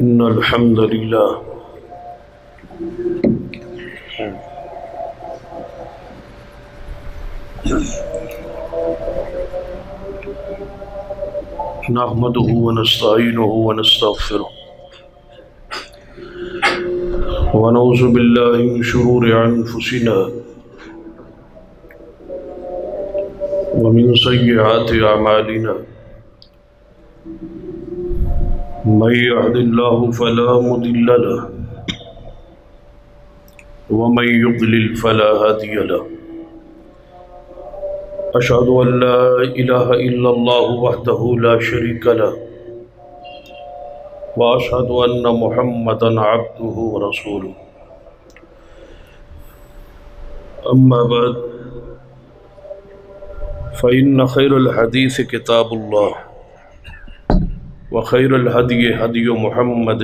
إن الحمد لله نحمده ونستعينه ونستغفره ونعوذ بالله من شرور أنفسنا ومن سيئات أعمالنا من يهد الله فلا مضل له ومن يضلل فلا هادي له أشهد أن لا إله إلا الله وحده لا شريك له وأشهد أن محمدا عبده ورسوله أما بعد فإن خير الحديث كتاب الله وخير الهدي هدي محمد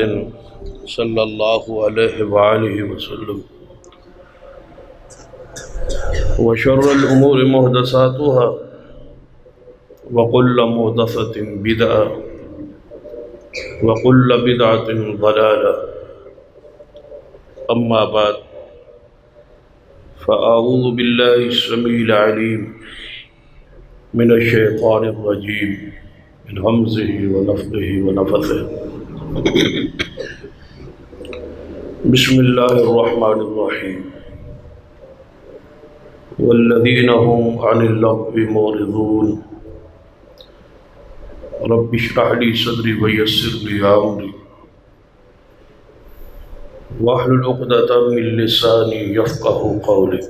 صلى الله عليه وآله وسلم وشر الأمور محدثاتها وكل محدثة بدعة وكل بدعة ضلالة أما بعد فأعوذ بالله السميع العليم من الشيطان الرجيم من همزه ونفخه ونفثه بسم الله الرحمن الرحيم والذين هم عن اللغو معرضون رب اشرح لي صدري ويسر لي أمري واحلل عقدة من لساني يفقهوا قولي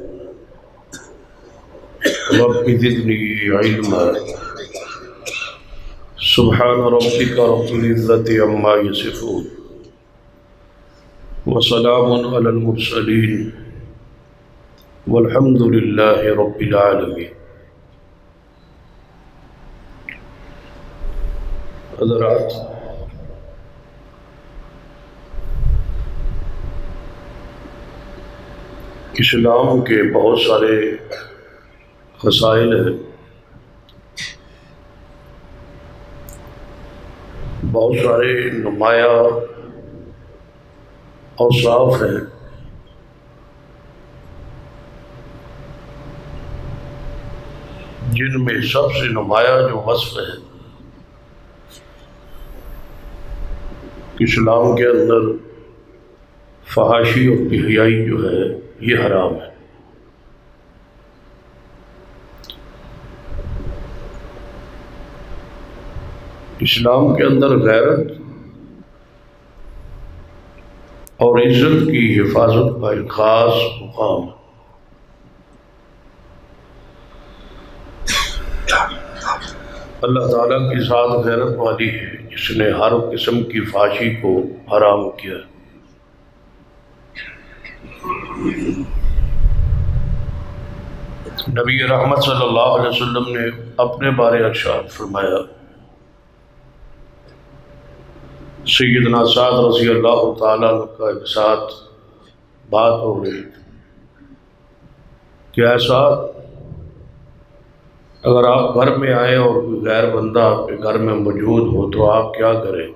رب زدني علما سبحان ربك رب العزة عما يصفون وسلام على المرسلين والحمد لله رب العالمين. حضرات، اسلام کے بہت سارے خصائل ہیں، بہت سارے نمایاں اوصاف ہیں، جن میں سب سے نمایاں جو وصف ہے اسلام کے اندر فحاشی اور بے-حیائی جو ہے یہ حرام ہے۔ اسلام کے اندر غیرت اور عزت کی حفاظت کا ایک خاص مقام ہے۔ اللہ تعالیٰ کی ذات غیرت والی ہے، جس نے ہر قسم کی فحاشی کو حرام کیا ہے۔ نبی رحمت صلی اللہ علیہ وسلم نے اپنے بارے ارشاد فرمایا، سیدنا سعد رضی اللہ تعالیٰ عنہ کا ایک ساتھ بات ہو گئی کہ اے سعد، اگر آپ گھر میں آئیں اور کوئی غیر بندہ آپ کے گھر میں موجود ہو تو آپ کیا کریں؟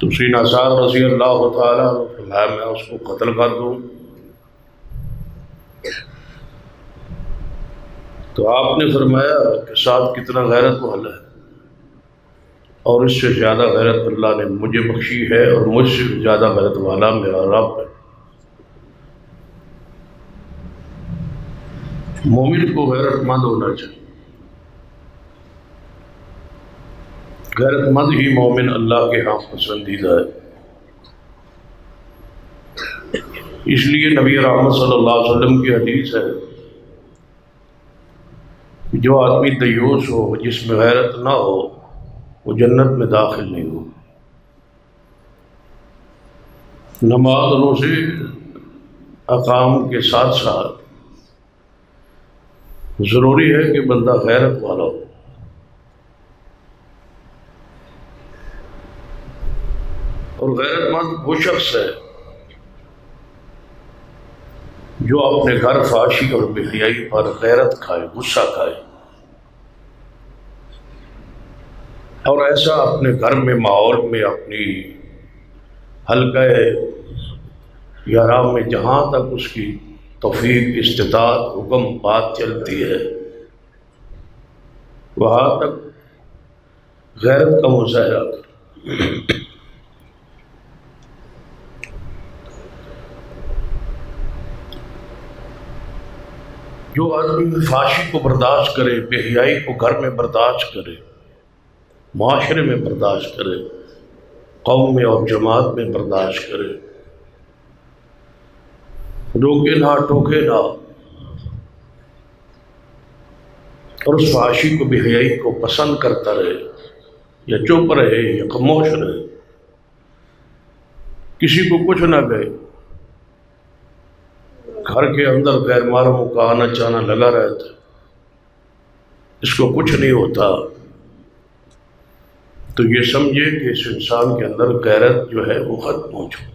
تو سیدنا سعد رضی اللہ تعالیٰ عنہ فرمایا، میں اس کو قتل کر دوں؟ تو آپ نے فرمایا کہ سعد کتنا غیرت والا ہے، اور اس سے زیادہ غیرت اللہ نے مجھے بخشی ہے، اور مجھ سے زیادہ غیرت والا میرا رب ہے۔ مومن کو غیرت مند ہونا چاہیے، غیرت مند ہی مومن اللہ کے ہاں پسندیدہ ہے۔ اس لیے نبی رحمت صلی اللہ علیہ وسلم کی حدیث ہے، جو آدمی دیوس ہو، جس میں غیرت نہ ہو، وہ جنت میں داخل نہیں ہو۔ نماز روزے اقام کے ساتھ ساتھ ضروری ہے کہ بندہ غیرت والا ہو، اور غیرت مند وہ شخص ہے جو اپنے گھر فحاشی اور بے-حیائی پر غیرت کھائے، غصہ کھائے۔ اور ایسا اپنے گھر میں ماحول میں اپنی حلقہ یارام میں جہاں تک اس کی توفیق استطاعت حکم بات چلتی ہے وہاں تک غیرت کا مظاہرہ کرے۔ جو آدمی فحاشی کو برداشت کرے، بے حیائی کو گھر میں برداشت کرے، معاشرے میں برداشت کرے، قوم میں اور جماعت میں برداشت کرے، روکے نہ ٹوکے نہ، اور اس فحاشی کو بے حیائی کو پسند کرتا رہے یا چپ رہے یا خاموش رہے، کسی کو کچھ نہ کہے، گھر کے اندر غیر محرموں کا آنا جانا لگا رہتا ہے، اس کو کچھ نہیں ہوتا، تو یہ سمجھے کہ اس انسان کے اندر غیرت جو ہے وہ ختم ہو چکی۔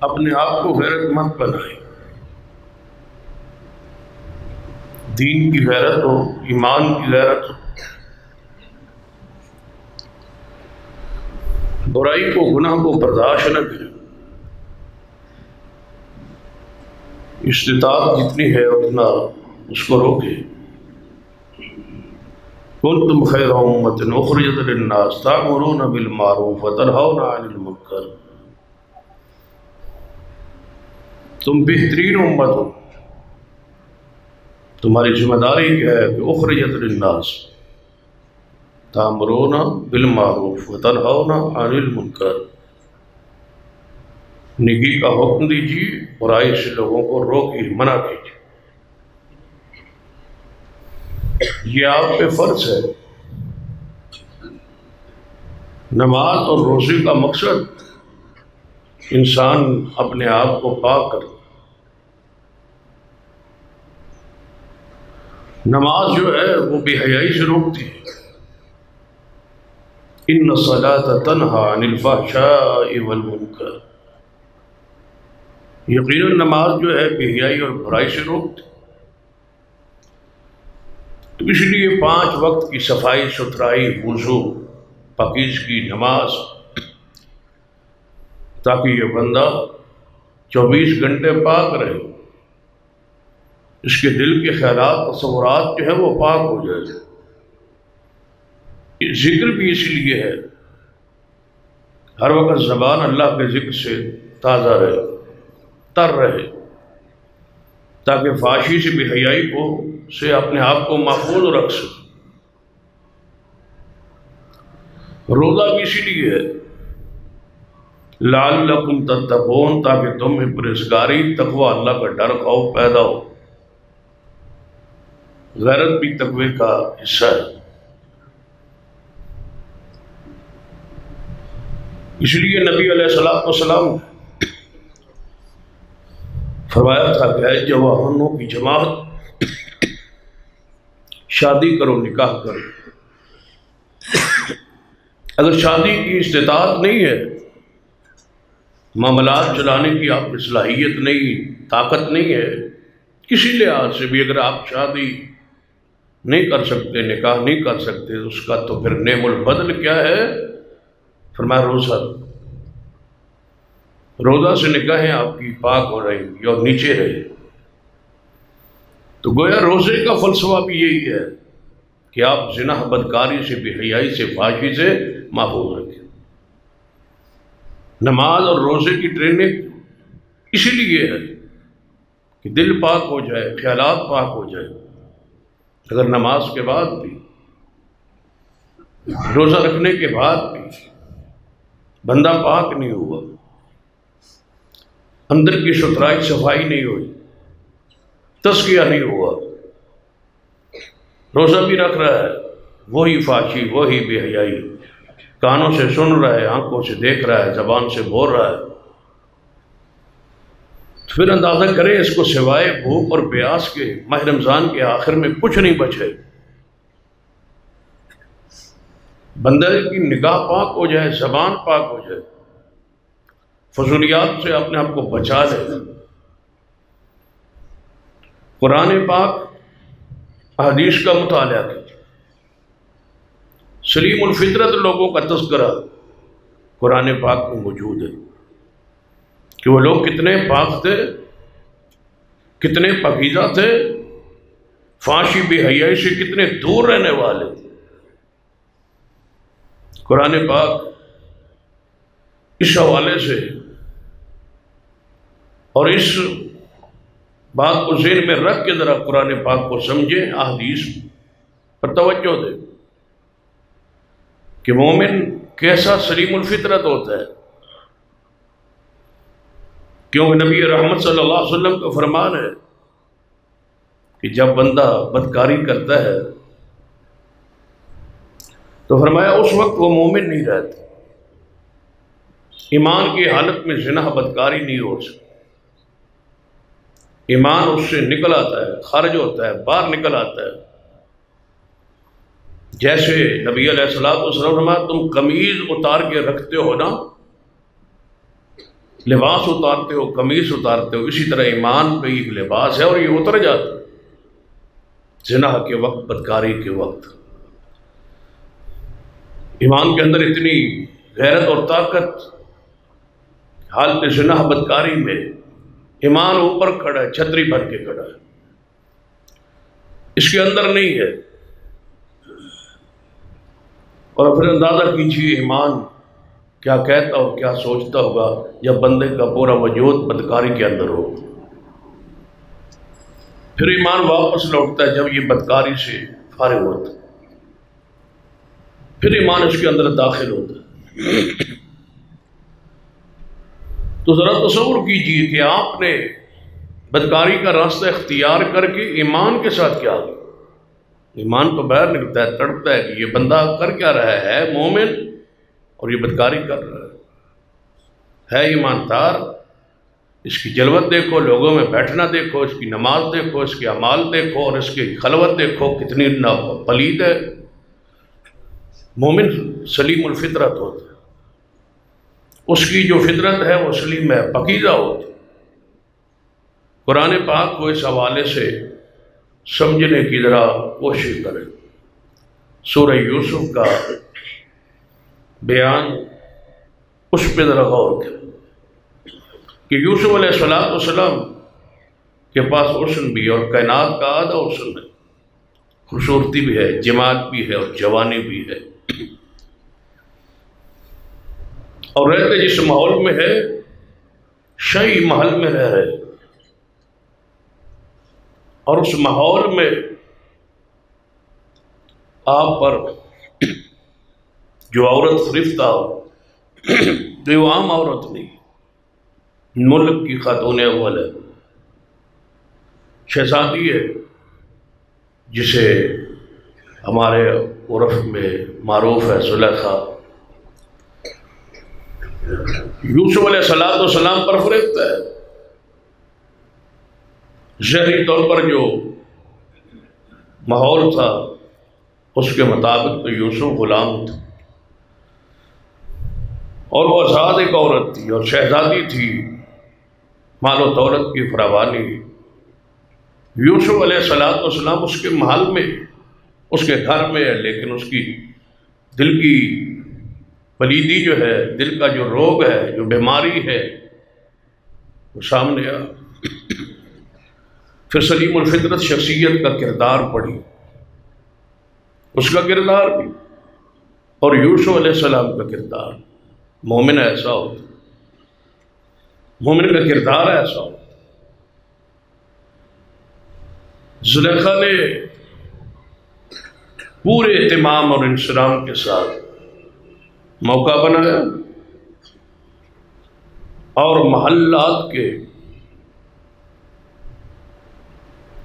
اپنے آپ کو غیرت مند بنائے، دین کی غیرت ہو، ایمان کی غیرت ہو، برائی کو گناہ کو برداشت نہ کرے، استطاعت جتنی ہے اتنا اس کو روکے۔ کنتم خیر امۃ اخرجت للناس تأمرون بالمعروف وتنہون عن المنکر، تم بہترین امت ہو، تمہاری ذمہ داری کیا ہے کہ اخرجت للناس تأمرون بالمعروف وتنہون عن المنکر، نیکی کا حکم دیجیے، برائی سے لوگوں کو روکیے، منع کیجیے، یہ آپ پہ فرض ہے۔ نماز اور روزے کا مقصد انسان اپنے آپ کو پاک کرے۔ نماز جو ہے وہ بے حیائی سے روکتی ہے، ان الصلاۃ تنہی عن الفحشاء والمنکر، یقیناً نماز جو ہے بے حیائی اور برائی سے روکتی، تو اس لیے 5 وقت کی صفائی ستھرائی، وضو، پاکیزگی، نماز، تاکہ یہ بندہ 24 گھنٹے پاک رہے، اس کے دل کے خیالات تصورات جو ہے وہ پاک ہو جائے۔ یہ ذکر بھی اس لیے ہے ہر وقت زبان اللہ کے ذکر سے تازہ رہے، تر رہے، تاکہ فحاشی سے بے حیائی کو سے اپنے آپ کو محفوظ رکھ سکے۔ روزہ بھی اسی لیے ہے لعلکم تتقون، تاکہ تم میں پرہیزگاری، تقوی، اللہ کا ڈر خوف پیدا ہو۔ غیرت بھی تقوی کا حصہ ہے، اس لیے نبی علیہ السلام نے فرمایا تھا کہ اے جوانوں کی جماعت، شادی کرو، نکاح کرو۔ اگر شادی کی استطاعت نہیں ہے، معاملات چلانے کی آپ کی صلاحیت نہیں، طاقت نہیں ہے، کسی لحاظ سے بھی اگر آپ شادی نہیں کر سکتے، نکاح نہیں کر سکتے، اس کا تو پھر نعم البدل کیا ہے؟ فرمایا روزہ۔ روزہ سے نکاحیں آپ کی پاک ہو رہی گی اور نیچے رہے، تو گویا روزے کا فلسفہ بھی یہی ہے کہ آپ زنا، بدکاری سے، بے حیائی سے، فحاشی سے محفوظ رکھیں۔ نماز اور روزے کی ٹریننگ اسی لیے ہے کہ دل پاک ہو جائے، خیالات پاک ہو جائے۔ اگر نماز کے بعد بھی، روزہ رکھنے کے بعد بھی بندہ پاک نہیں ہوا، اندر کی ستھرائی صفائی نہیں ہوئی، تزکیہ نہیں ہوا، روزہ بھی رکھ رہا ہے، وہی فحاشی، وہی بے حیائی، کانوں سے سن رہا ہے، آنکھوں سے دیکھ رہا ہے، زبان سے بول رہا ہے، تو پھر اندازہ کریں اس کو سوائے بھوک اور پیاس کے ماہ رمضان کے آخر میں کچھ نہیں بچے۔ بندے کی نگاہ پاک ہو جائے، زبان پاک ہو جائے، فضولیات سے اپنے آپ کو بچا لے، قرآن پاک احادیث کا مطالعہ کیجیے۔ سلیم الفطرت لوگوں کا تذکرہ قرآن پاک میں موجود ہے کہ وہ لوگ کتنے پاک تھے، کتنے پاکیزہ تھے، فحاشی بے حیائی سے کتنے دور رہنے والے تھے۔ قرآن پاک اس حوالے سے اور اس بات کو ذہن میں رکھ کے ذرا قرآن پاک کو سمجھیں، احادیث پر توجہ دیں کہ مومن کیسا سلیم الفطرت ہوتا ہے، کیونکہ نبی رحمت صلی اللہ علیہ وسلم کا فرمان ہے کہ جب بندہ بدکاری کرتا ہے تو فرمایا اس وقت وہ مومن نہیں رہتا، ایمان کی حالت میں زنا بدکاری نہیں ہو سکتی، ایمان اس سے نکل آتا ہے، خارج ہوتا ہے، باہر نکل آتا ہے۔ جیسے نبی علیہ السلام فرمایا تم قمیض اتار کے رکھتے ہو نا، لباس اتارتے ہو، قمیض اتارتے ہو، اسی طرح ایمان پہ ایک لباس ہے اور یہ اتر جاتا ہے زنا کے وقت، بدکاری کے وقت۔ ایمان کے اندر اتنی غیرت اور طاقت، حالت زنا بدکاری میں ایمان اوپر کھڑا ہے، چھتری بن کے کھڑا ہے، اس کے اندر نہیں ہے۔ اور پھر اندازہ کیجیے ایمان کیا کہتا ہو، کیا سوچتا ہوگا جب بندے کا پورا وجود بدکاری کے اندر ہو۔ پھر ایمان واپس لوٹتا ہے جب یہ بدکاری سے فارغ ہوتا ہے، پھر ایمان اس کے اندر داخل ہوتا ہے۔ تو ذرا تصور کیجئے کہ آپ نے بدکاری کا راستہ اختیار کر کے ایمان کے ساتھ کیا ہو، ایمان تو باہر نکلتا ہے، تڑپتا ہے کہ یہ بندہ کر کیا رہا ہے مومن اور یہ بدکاری کر رہا ہے ایماندار، اس کی جلوت دیکھو، لوگوں میں بیٹھنا دیکھو، اس کی نماز دیکھو، اس کے اعمال دیکھو اور اس کی خلوت دیکھو کتنی پلید ہے۔ مومن سلیم الفطرت ہوتا ہے، اس کی جو فطرت ہے وہ سلیم ہے، پاکیزہ ہوتی ہے۔ قرآن پاک کو اس حوالے سے سمجھنے کی ذرا کوشش کریں۔ سورہ یوسف کا بیان اس پہ ذرا غور کریں کہ یوسف علیہ السلام کے پاس حسن بھی اور کائنات کا آدھا حسن ہے، خوبصورتی بھی ہے، جمال بھی ہے اور جوانی بھی ہے، اور رہتے جس ماحول میں ہے شاہی محل میں رہ رہے، اور اس ماحول میں آپ پر جو عورت فرفتہ ہو، جو عام عورت نہیں، ملک کی خاتون اول ہے، شہزادی ہے، جسے ہمارے عرف میں معروف ہے زلیخا، یوسف علیہ السلام پر فرفتہ ہے۔ ظاہری طور پر جو ماحول تھا اس کے مطابق تو یوسف غلام تھا اور وہ آزاد ایک عورت تھی اور شہزادی تھی، مال و دولت کی فراوانی۔ یوسف علیہ السلام اس کے محل میں، اس کے گھر میں ہے، لیکن اس کی دل کی پلیدی جو ہے، دل کا جو روگ ہے، جو بیماری ہے، وہ سامنے آ۔ پھر سلیم الفطرت شخصیت کا کردار پڑھی، اس کا کردار بھی اور یوسف علیہ السلام کا کردار۔ مومن ایسا ہوتا، مومن کا کردار ایسا ہوتا۔ زلیخا نے پورے اہتمام اور انصرام کے ساتھ موقع بنایا اور محلات کے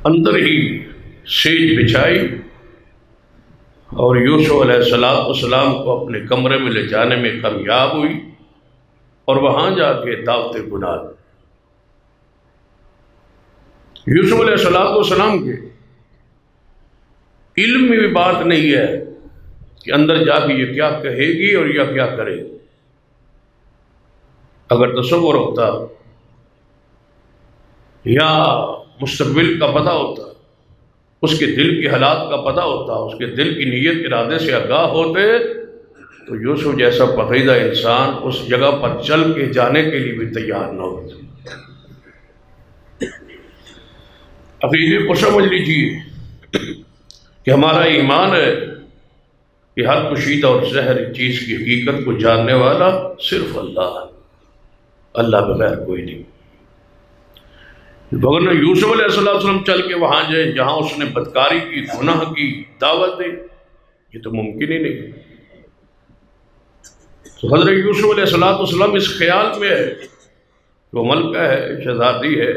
اندر ہی سیج بچھائی اور یوسف علیہ السلام کو اپنے کمرے میں لے جانے میں کامیاب ہوئی اور وہاں جا کے دعوت بنا دی۔ یوسف علیہ السلام کے علم میں بھی بات نہیں ہے کہ اندر جا کے یہ کیا کہے گی اور یہ کیا کرے گی۔ اگر تصور ہوتا یا مستقبل کا پتہ ہوتا اس کے دل کی حالات کا پتہ ہوتا، اس کے دل کی نیت ارادے سے آگاہ ہوتے، تو یوسف جیسا پقیدہ انسان اس جگہ پر چل کے جانے کے لیے بھی تیار نہ ہوتا۔ عقیدے کو سمجھ لیجیے کہ ہمارا ایمان ہے کہ ہر کشیدہ اور زہر چیز کی حقیقت کو جاننے والا صرف اللہ ہے، اللہ بغیر کوئی نہیں۔ بغیر یوسف علیہ السلام چل کے وہاں جائے جہاں اس نے بدکاری کی، گناہ کی دعوت دی، یہ تو ممکن ہی نہیں۔ تو حضرت یوسف علیہ السلام اس خیال میں ہے کہ وہ ملکہ ہے، شہزادی ہے،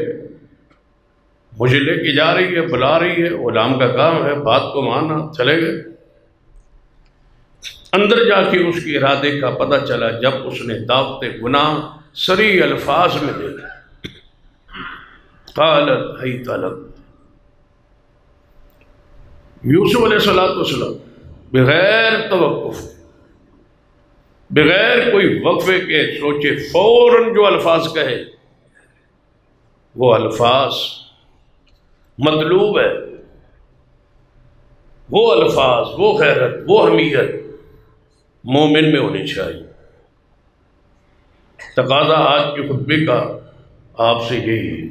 مجھے لے کے جا رہی ہے، بلا رہی ہے، غلام کا کام ہے، بات کو مانا، چلے گئے۔ اندر جا کے اس کے ارادے کا پتہ چلا جب اس نے دعوت گناہ صریح الفاظ میں دے دی۔ قالت حیت لک، یوسف علیہ السلام بغیر توقف، بغیر کوئی وقفے کے سوچے فوراً جو الفاظ کہے، وہ الفاظ مطلوب ہے، وہ الفاظ، وہ غیرت، وہ حمیت مومن میں ہونی چاہیے۔ تقاضا آج کے خطبے کا آپ سے یہی ہے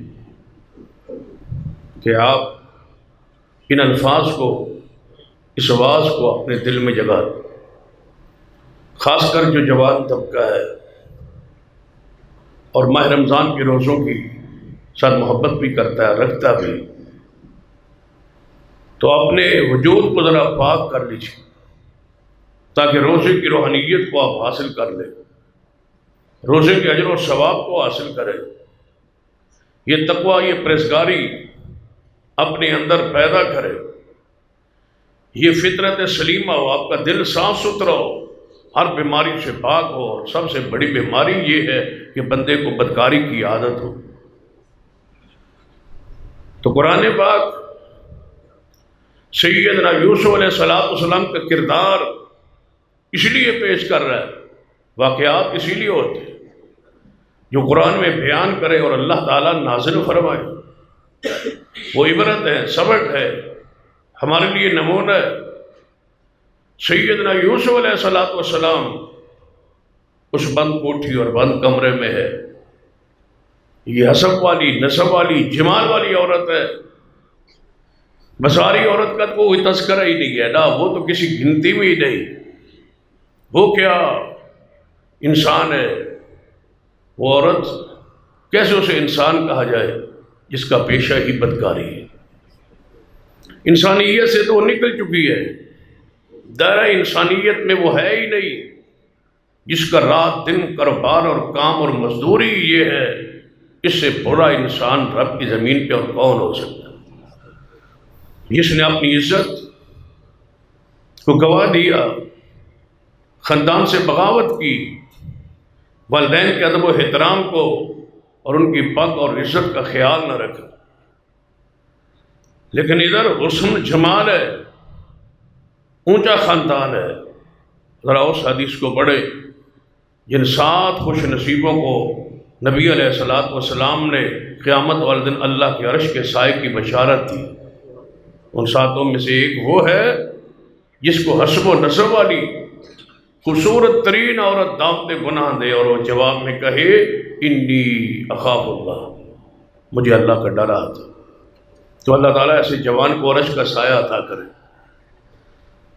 کہ آپ ان الفاظ کو، اس آواز کو اپنے دل میں جگا دیں، خاص کر جو جوان طبقہ ہے اور ماہ رمضان کے روزوں کی ساتھ محبت بھی کرتا ہے، رکھتا بھی، تو اپنے وجود کو ذرا پاک کر لیجیے تاکہ روزے کی روحانیت کو آپ حاصل کر لیں، روزے کے اجر و ثواب کو حاصل کریں، یہ تقوی، یہ پرہیزگاری اپنے اندر پیدا کرے، یہ فطرت سلیمہ ہو، آپ کا دل صاف ستھرا ہو، ہر بیماری سے پاک ہو، اور سب سے بڑی بیماری یہ ہے کہ بندے کو بدکاری کی عادت ہو۔ تو قرآن پاک سیدنا یوسف علیہ السلام کا کردار اس لیے پیش کر رہا ہے، واقعات اسی لیے ہوتے ہیں جو قرآن میں بیان کرے اور اللہ تعالیٰ نازل فرمائے، وہ عبرت ہے، سبق ہے، ہمارے لیے نمونہ ہے۔ سیدنا یوسف علیہ السلام اس بند کوٹھی اور بند کمرے میں ہے، یہ حسب والی، نسب والی، جمال والی عورت ہے، مساری عورت کا کوئی تذکرہ ہی نہیں ہے نا، وہ تو کسی گنتی میں ہی نہیں، وہ کیا انسان ہے، وہ عورت کیسے اسے انسان کہا جائے جس کا پیشہ ہی بدکاری ہے، انسانیت سے تو وہ نکل چکی ہے، دائرہ انسانیت میں وہ ہے ہی نہیں، جس کا رات دن کاروبار اور کام اور مزدوری یہ ہے، اس سے برا انسان رب کی زمین پہ اور کون ہو سکتا ہے، جس نے اپنی عزت کو گوا دیا، خاندان سے بغاوت کی، والدین کے ادب و احترام کو اور ان کی پاک اور عزت کا خیال نہ رکھا، لیکن ادھر حسن جمال ہے، اونچا خاندان ہے۔ ذرا اس حدیث کو پڑھے جن 7 خوش نصیبوں کو نبی علیہ السلام نے قیامت والے دن اللہ کے عرش کے سائے کی بشارت دی، ان 7 میں سے ایک وہ ہے جس کو حسب و نسب والی خوبصورت ترین عورت دعوت گناہ دے اور وہ جواب میں کہے انی اخاف اللہ، مجھے اللہ کا ڈر آتا، تو اللہ تعالیٰ ایسے جوان کو عرش کا سایہ عطا کرے،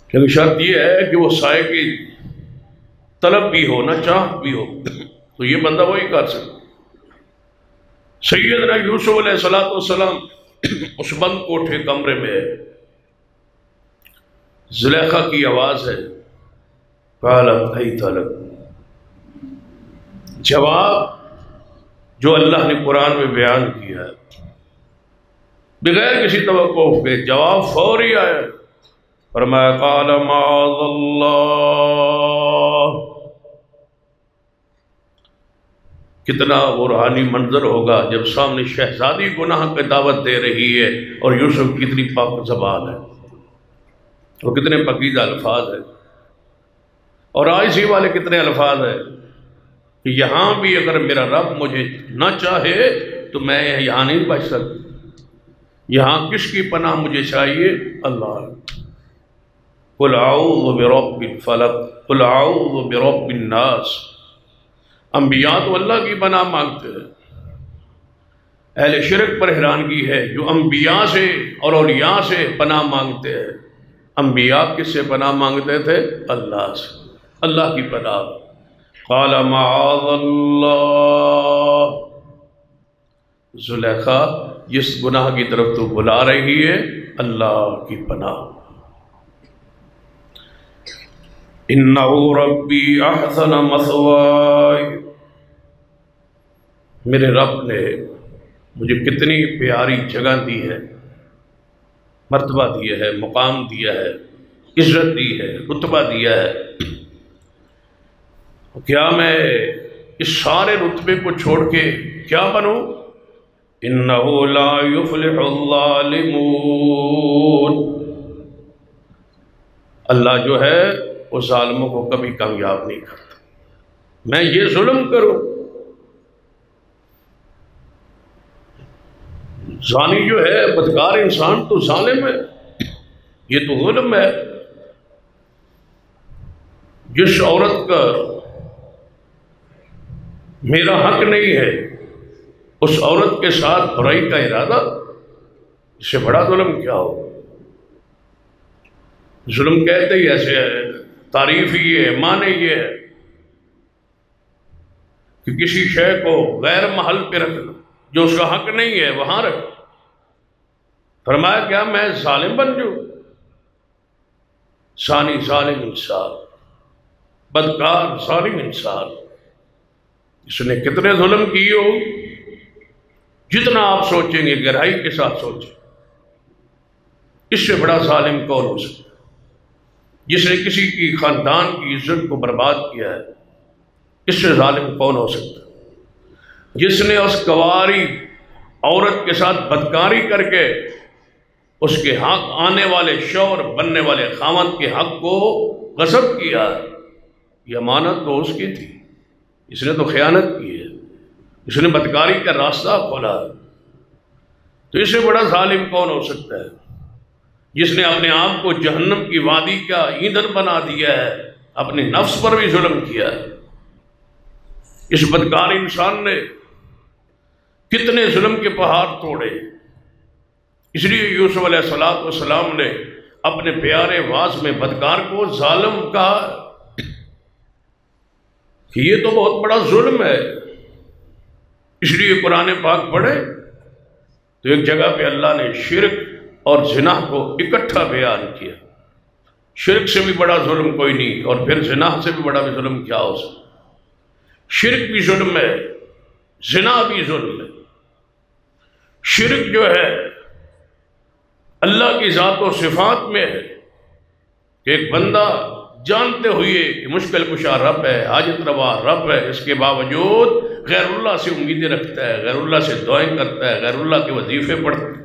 لیکن شرط یہ ہے کہ وہ سائے کی طلب بھی ہو، نہ چاہت بھی ہو، تو یہ بندہ وہی کر سکتا۔ سیدنا یوسف علیہ السلام اس بند کوٹھے کمرے میں ہے، زلیخا کی آواز ہے، قالت حیت لک، جواب جو اللہ نے قرآن میں بیان کیا ہے بغیر کسی توقف کے، جواب فوری آیا، فرمایا قال معاذ اللہ۔ کتنا وہ روحانی منظر ہوگا جب سامنے شہزادی گناہ کی دعوت دے رہی ہے اور یوسف کتنی پاک زبان ہے، وہ کتنے پاکیزہ الفاظ ہیں، اور عاجزی والے کتنے الفاظ ہیں کہ یہاں بھی اگر میرا رب مجھے نہ چاہے تو میں یہاں نہیں بچ سکتا، یہاں کس کی پناہ مجھے چاہیے؟ اللہ۔ قل اعوذ برب الفلق قل اعوذ برب الناس۔ انبیاء تو اللہ کی پناہ مانگتے ہیں۔ اہل شرک پر حیرانگی ہے جو انبیاء سے اور اولیاء سے پناہ مانگتے ہیں۔ انبیاء کس سے پناہ مانگتے تھے؟ اللہ سے، اللہ کی پناہ۔ قال معاذ اللہ۔ زلیخا جس گناہ کی طرف تو بلا رہی ہے، اللہ کی پناہ۔ انہ ربی احسن مثواي۔ میرے رب نے مجھے کتنی پیاری جگہ دی ہے، مرتبہ دیا ہے، مقام دیا ہے، عزت دی ہے، رتبہ دیا ہے۔ کیا میں اس سارے رتبے کو چھوڑ کے کیا بنوں؟ انہ لا یفلح الظالمون۔ اللہ جو ہے وہ ظالموں کو کبھی کامیاب نہیں کرتا۔ میں یہ ظلم کروں؟ زانی جو ہے، بدکار انسان تو ظالم ہے، یہ تو ظلم ہے۔ جس عورت کا میرا حق نہیں ہے، اس عورت کے ساتھ برائی کا ارادہ، اس سے بڑا ظلم کیا ہو؟ ظلم کہتے ہی ایسے ہے، تعریف ہی یہ ہے، معنی یہ ہے کہ کسی شے کو غیر محل پہ رکھنا، جو اس کا حق نہیں ہے وہاں رکھ۔ فرمایا کیا میں ظالم بن جاؤں؟ ثانی ظالم انسان، بدکار ظالم انسان، اس نے کتنے ظلم کیے ہو؟ جتنا آپ سوچیں گے گہرائی کے ساتھ سوچیں، اس سے بڑا ظالم کون ہو سکتا ہے؟ جس نے کسی کی خاندان کی عزت کو برباد کیا ہے، اس سے ظالم کون ہو سکتا ہے؟ جس نے اس کنواری عورت کے ساتھ بدکاری کر کے اس کے حق آنے والے شوہر بننے والے خاوند کے حق کو غصب کیا، یہ امانت تو اس کی تھی، اس نے تو خیانت کی ہے، اس نے بدکاری کا راستہ کھولا، تو اس سے بڑا ظالم کون ہو سکتا ہے؟ جس نے اپنے آپ کو جہنم کی وادی کا ایندھن بنا دیا ہے، اپنے نفس پر بھی ظلم کیا ہے۔ اس بدکار انسان نے کتنے ظلم کے پہاڑ توڑے، اس لیے یوسف علیہ السلام نے اپنے پیارے واز میں بدکار کو ظالم کہا کہ یہ تو بہت بڑا ظلم ہے۔ اس لیے قرآن پاک پڑھے تو ایک جگہ پہ اللہ نے شرک اور زنا کو اکٹھا بیان کیا۔ شرک سے بھی بڑا ظلم کوئی نہیں، اور پھر زنا سے بھی بڑا بھی ظلم کیا ہو سکتا؟ شرک بھی ظلم ہے، زنا بھی ظلم ہے۔ شرک جو ہے اللہ کی ذات و صفات میں ہے کہ ایک بندہ جانتے ہوئے کہ مشکل کشا رب ہے، حاجت روا رب ہے، اس کے باوجود غیر اللہ سے امیدیں رکھتا ہے، غیر اللہ سے دعائیں کرتا ہے، غیر اللہ کے وظیفے پڑھتا ہے،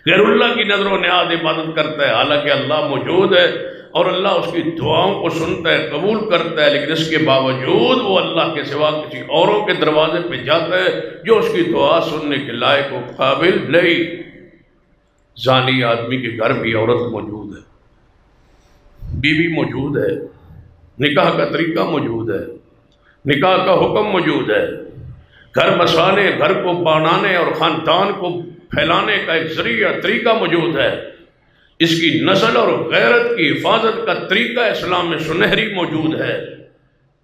غیر اللہ کی نظر و نیاز عبادت کرتا ہے، حالانکہ اللہ موجود ہے اور اللہ اس کی دعاؤں کو سنتا ہے، قبول کرتا ہے، لیکن اس کے باوجود وہ اللہ کے سوا کسی اوروں کے دروازے پہ جاتا ہے جو اس کی دعا سننے کے لائق و قابل نہیں۔ زانی آدمی کے گھر بھی عورت موجود ہے، بیوی موجود ہے، نکاح کا طریقہ موجود ہے، نکاح کا حکم موجود ہے، گھر بسانے، گھر کو بنانے اور خاندان کو پھیلانے کا ایک ذریعہ طریقہ موجود ہے، اس کی نسل اور غیرت کی حفاظت کا طریقہ اسلام میں سنہری موجود ہے،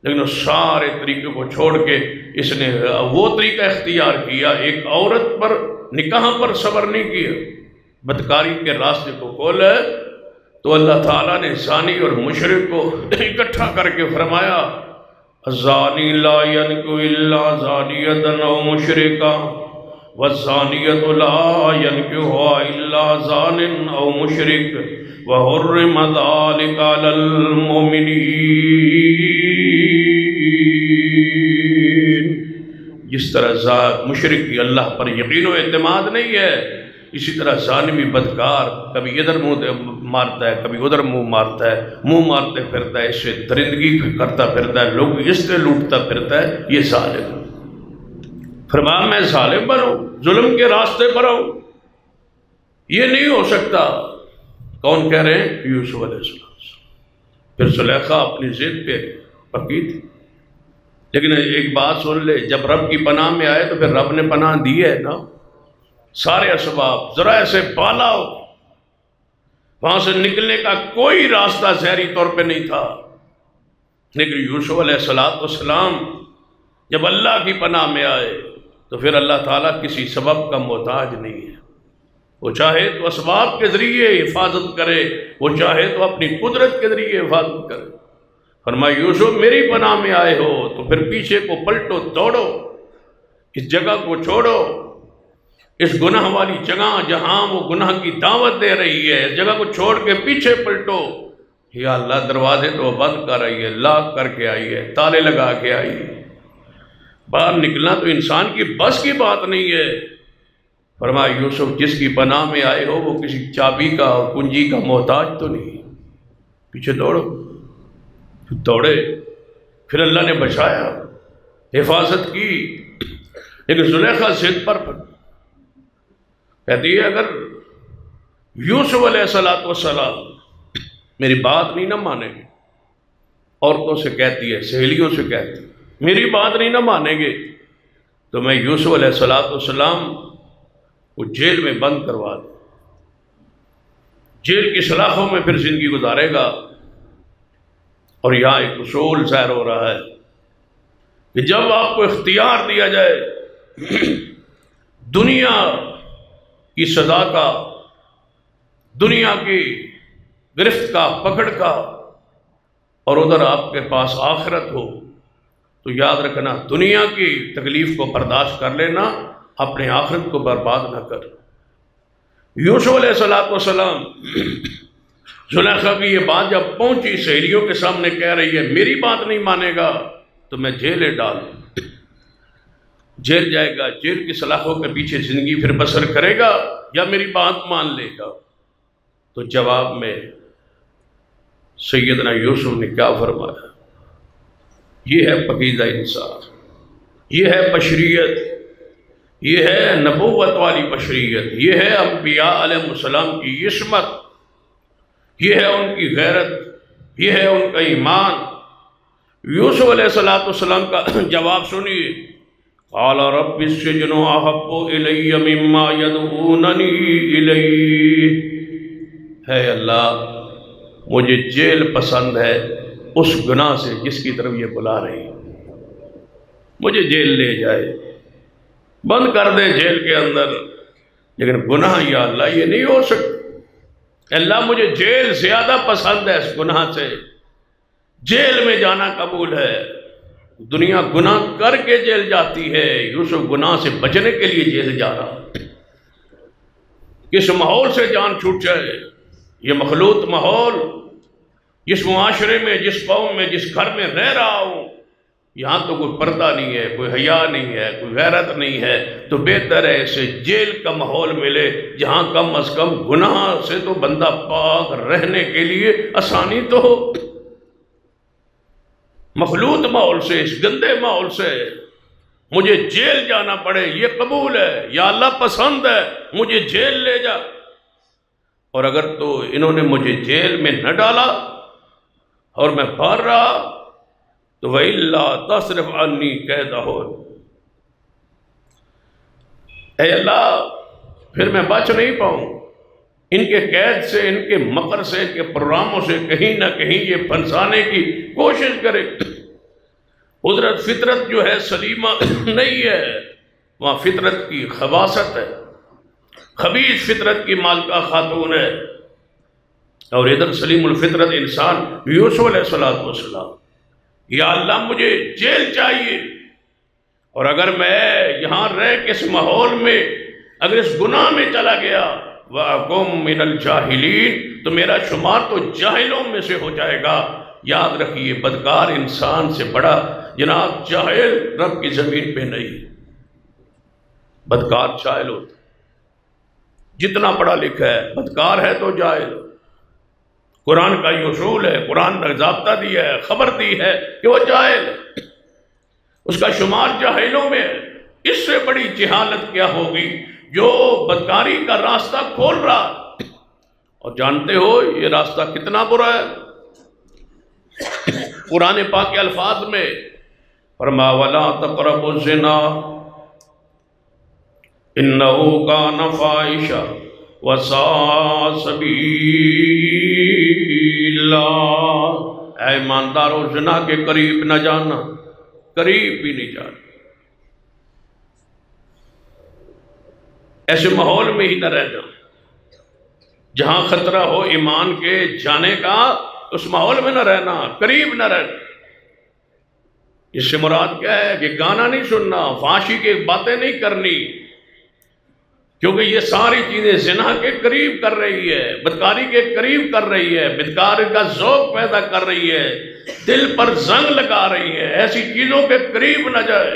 لیکن اس سارے طریقے کو چھوڑ کے اس نے وہ طریقہ اختیار کیا، ایک عورت پر نکاح پر صبر نہیں کیا، بدکاری کے راستے کو کھولا، تو اللہ تعالیٰ نے زانی اور مشرک کو اکٹھا کر کے فرمایا الزانی لا ینکح الا زانیۃ او مشرکا والزانیۃ لا ینکحها الا زان او مشرک وحرم ذلک علی المؤمنین۔ جس طرح مشرک کی اللہ پر یقین و اعتماد نہیں ہے، اسی طرح ظالمی بدکار کبھی ادھر منہ مارتا ہے، کبھی ادھر منہ مارتا ہے، منہ مارتے پھرتا ہے، اس سے درندگی کرتا پھرتا ہے، لوگ اس سے لوٹتا پھرتا ہے، یہ ظالم۔ فرمایا میں ظالم بنوں، ظلم کے راستے پر ہوں، یہ نہیں ہو سکتا۔ کون کہہ رہے ہیں؟ یوسف علیہ السلام۔ پھر زلیخا اپنی ضد پہ پکی تھی، لیکن ایک بات سن لے، جب رب کی پناہ میں آئے تو پھر رب نے پناہ دی ہے نا، سارے اسباب ذرائع سے بالا ہو، وہاں سے نکلنے کا کوئی راستہ ظاہری طور پہ نہیں تھا، لیکن یوسف علیہ السلام جب اللہ کی پناہ میں آئے تو پھر اللہ تعالیٰ کسی سبب کا محتاج نہیں ہے۔ وہ چاہے تو اسباب کے ذریعے حفاظت کرے، وہ چاہے تو اپنی قدرت کے ذریعے حفاظت کرے۔ فرمایا یوسف میری پناہ میں آئے ہو تو پھر پیچھے کو پلٹو، دوڑو، اس جگہ کو چھوڑو، اس گناہ والی جگہ جہاں وہ گناہ کی دعوت دے رہی ہے، اس جگہ کو چھوڑ کے پیچھے پلٹو۔ یا اللہ دروازے تو بند کر رہی ہے، لاک کر کے آئی ہے، تالے لگا کے آئی ہے، باہر نکلنا تو انسان کی بس کی بات نہیں ہے۔ فرمایا یوسف جس کی پناہ میں آئے ہو وہ کسی چابی کا اور کنجی کا محتاج تو نہیں، پیچھے دوڑو۔ دوڑے، پھر اللہ نے بچایا، حفاظت کی، لیکن زلیخا ضد پر کہتی ہے اگر یوسف علیہ السلام میری بات نہیں نہ مانیں گے، عورتوں سے کہتی ہے، سہیلیوں سے کہتی ہے، میری بات نہیں نہ مانیں گے تو میں یوسف علیہ السلام کو جیل میں بند کروا دوں، جیل کی سلاخوں میں پھر زندگی گزارے گا۔ اور یہاں ایک اصول ظاہر ہو رہا ہے کہ جب آپ کو اختیار دیا جائے دنیا کی سزا کا، دنیا کی گرفت کا، پکڑ کا، اور ادھر آپ کے پاس آخرت ہو، تو یاد رکھنا دنیا کی تکلیف کو برداشت کر لینا، اپنے آخرت کو برباد نہ کر۔ یوسف علیہ السلام زلیخا کی یہ بات جب پہنچی، سہیلیوں کے سامنے کہہ رہی ہے میری بات نہیں مانے گا تو میں جیلے ڈال، جیل جائے گا، جیل کی سلاخوں کے پیچھے زندگی پھر بسر کرے گا یا میری بات مان لے گا؟ تو جواب میں سیدنا یوسف نے کیا فرمایا؟ یہ ہے پاکیزہ انصاف، یہ ہے بشریت، یہ ہے نبوت والی بشریت، یہ ہے انبیاء علیہ السلام کی عصمت، یہ ہے ان کی غیرت، یہ ہے ان کا ایمان۔ یوسف علیہ السلام کا جواب سنیے، قال رب السجن احب الی مما یدعوننی الیہ، ہے اللہ مجھے جیل پسند ہے اس گناہ سے جس کی طرف یہ بلا رہی ہے، مجھے جیل لے جائے، بند کر دے جیل کے اندر، لیکن گناہ یا اللہ یہ نہیں ہو سکتا، اللہ مجھے جیل زیادہ پسند ہے اس گناہ سے، جیل میں جانا قبول ہے۔ دنیا گناہ کر کے جیل جاتی ہے، یوسف گناہ سے بچنے کے لیے جیل جا رہا، کس ماحول سے جان چھوٹ جائے، یہ مخلوط ماحول، جس معاشرے میں، جس قوم میں، جس گھر میں رہ رہا ہوں، یہاں تو کوئی پردہ نہیں ہے، کوئی حیا نہیں ہے، کوئی غیرت نہیں ہے، تو بہتر ہے اسے جیل کا ماحول ملے جہاں کم از کم گناہ سے تو بندہ پاک رہنے کے لیے آسانی تو ہو۔ مخلوط ماحول سے، اس گندے ماحول سے مجھے جیل جانا پڑے یہ قبول ہے، یا اللہ پسند ہے مجھے جیل لے جا۔ اور اگر تو انہوں نے مجھے جیل میں نہ ڈالا اور میں باہر رہا تو وَإِلَّا تَصْرِفْ عَنِّي كَيْدَهُنَّ، اے اللہ پھر میں بچ نہیں پاؤں ان کے قید سے، ان کے مکر سے، ان کے پروگراموں سے، کہیں نہ کہیں یہ پھنسانے کی کوشش کرے۔ قدرت فطرت جو ہے سلیمہ نہیں ہے، وہاں فطرت کی خباثت ہے، خبیث فطرت کی مالکہ خاتون ہے، اور ادھر سلیم الفطرت انسان یوسف علیہ السلام، یا اللہ مجھے جیل چاہیے، اور اگر میں یہاں رہ کے اس ماحول میں اگر اس گناہ میں چلا گیا وَأَكُن مِّنَ الْجَاهِلِينَ تو میرا شمار تو جاہلوں میں سے ہو جائے گا۔ یاد رکھیے بدکار انسان سے بڑا جناب جاہل رب کی زمین پہ نہیں، بدکار جاہل ہوتا، جتنا پڑھا لکھا ہے بدکار ہے تو جاہل۔ قرآن کا یہ اصول ہے، قرآن نے ضابطہ دیا ہے، خبر دی ہے کہ وہ جاہل ہے، اس کا شمار جاہلوں میں ہے۔ اس سے بڑی جہالت کیا ہوگی جو بدکاری کا راستہ کھول رہا، اور جانتے ہو یہ راستہ کتنا برا ہے۔ قرآن پاک کے الفاظ میں فرمایا وَلَا تَقْرَبُوا الزِّنَا إِنَّهُ كَانَ فَاحِشًا وَسَاءَ سَبِيلًا، اے ایماندارو زنا کے قریب نہ جانا، قریب بھی نہیں جانا، ایسے ماحول میں ہی نہ رہنا جہاں خطرہ ہو ایمان کے جانے کا، اس ماحول میں نہ رہنا، قریب نہ رہنا۔ اس سے مراد کیا ہے کہ گانا نہیں سننا، فحاشی کی باتیں نہیں کرنی، کیونکہ یہ ساری چیزیں زنا کے قریب کر رہی ہے، بدکاری کے قریب کر رہی ہے، بدکاری کا ذوق پیدا کر رہی ہے، دل پر زنگ لگا رہی ہے، ایسی چیزوں کے قریب نہ جائے۔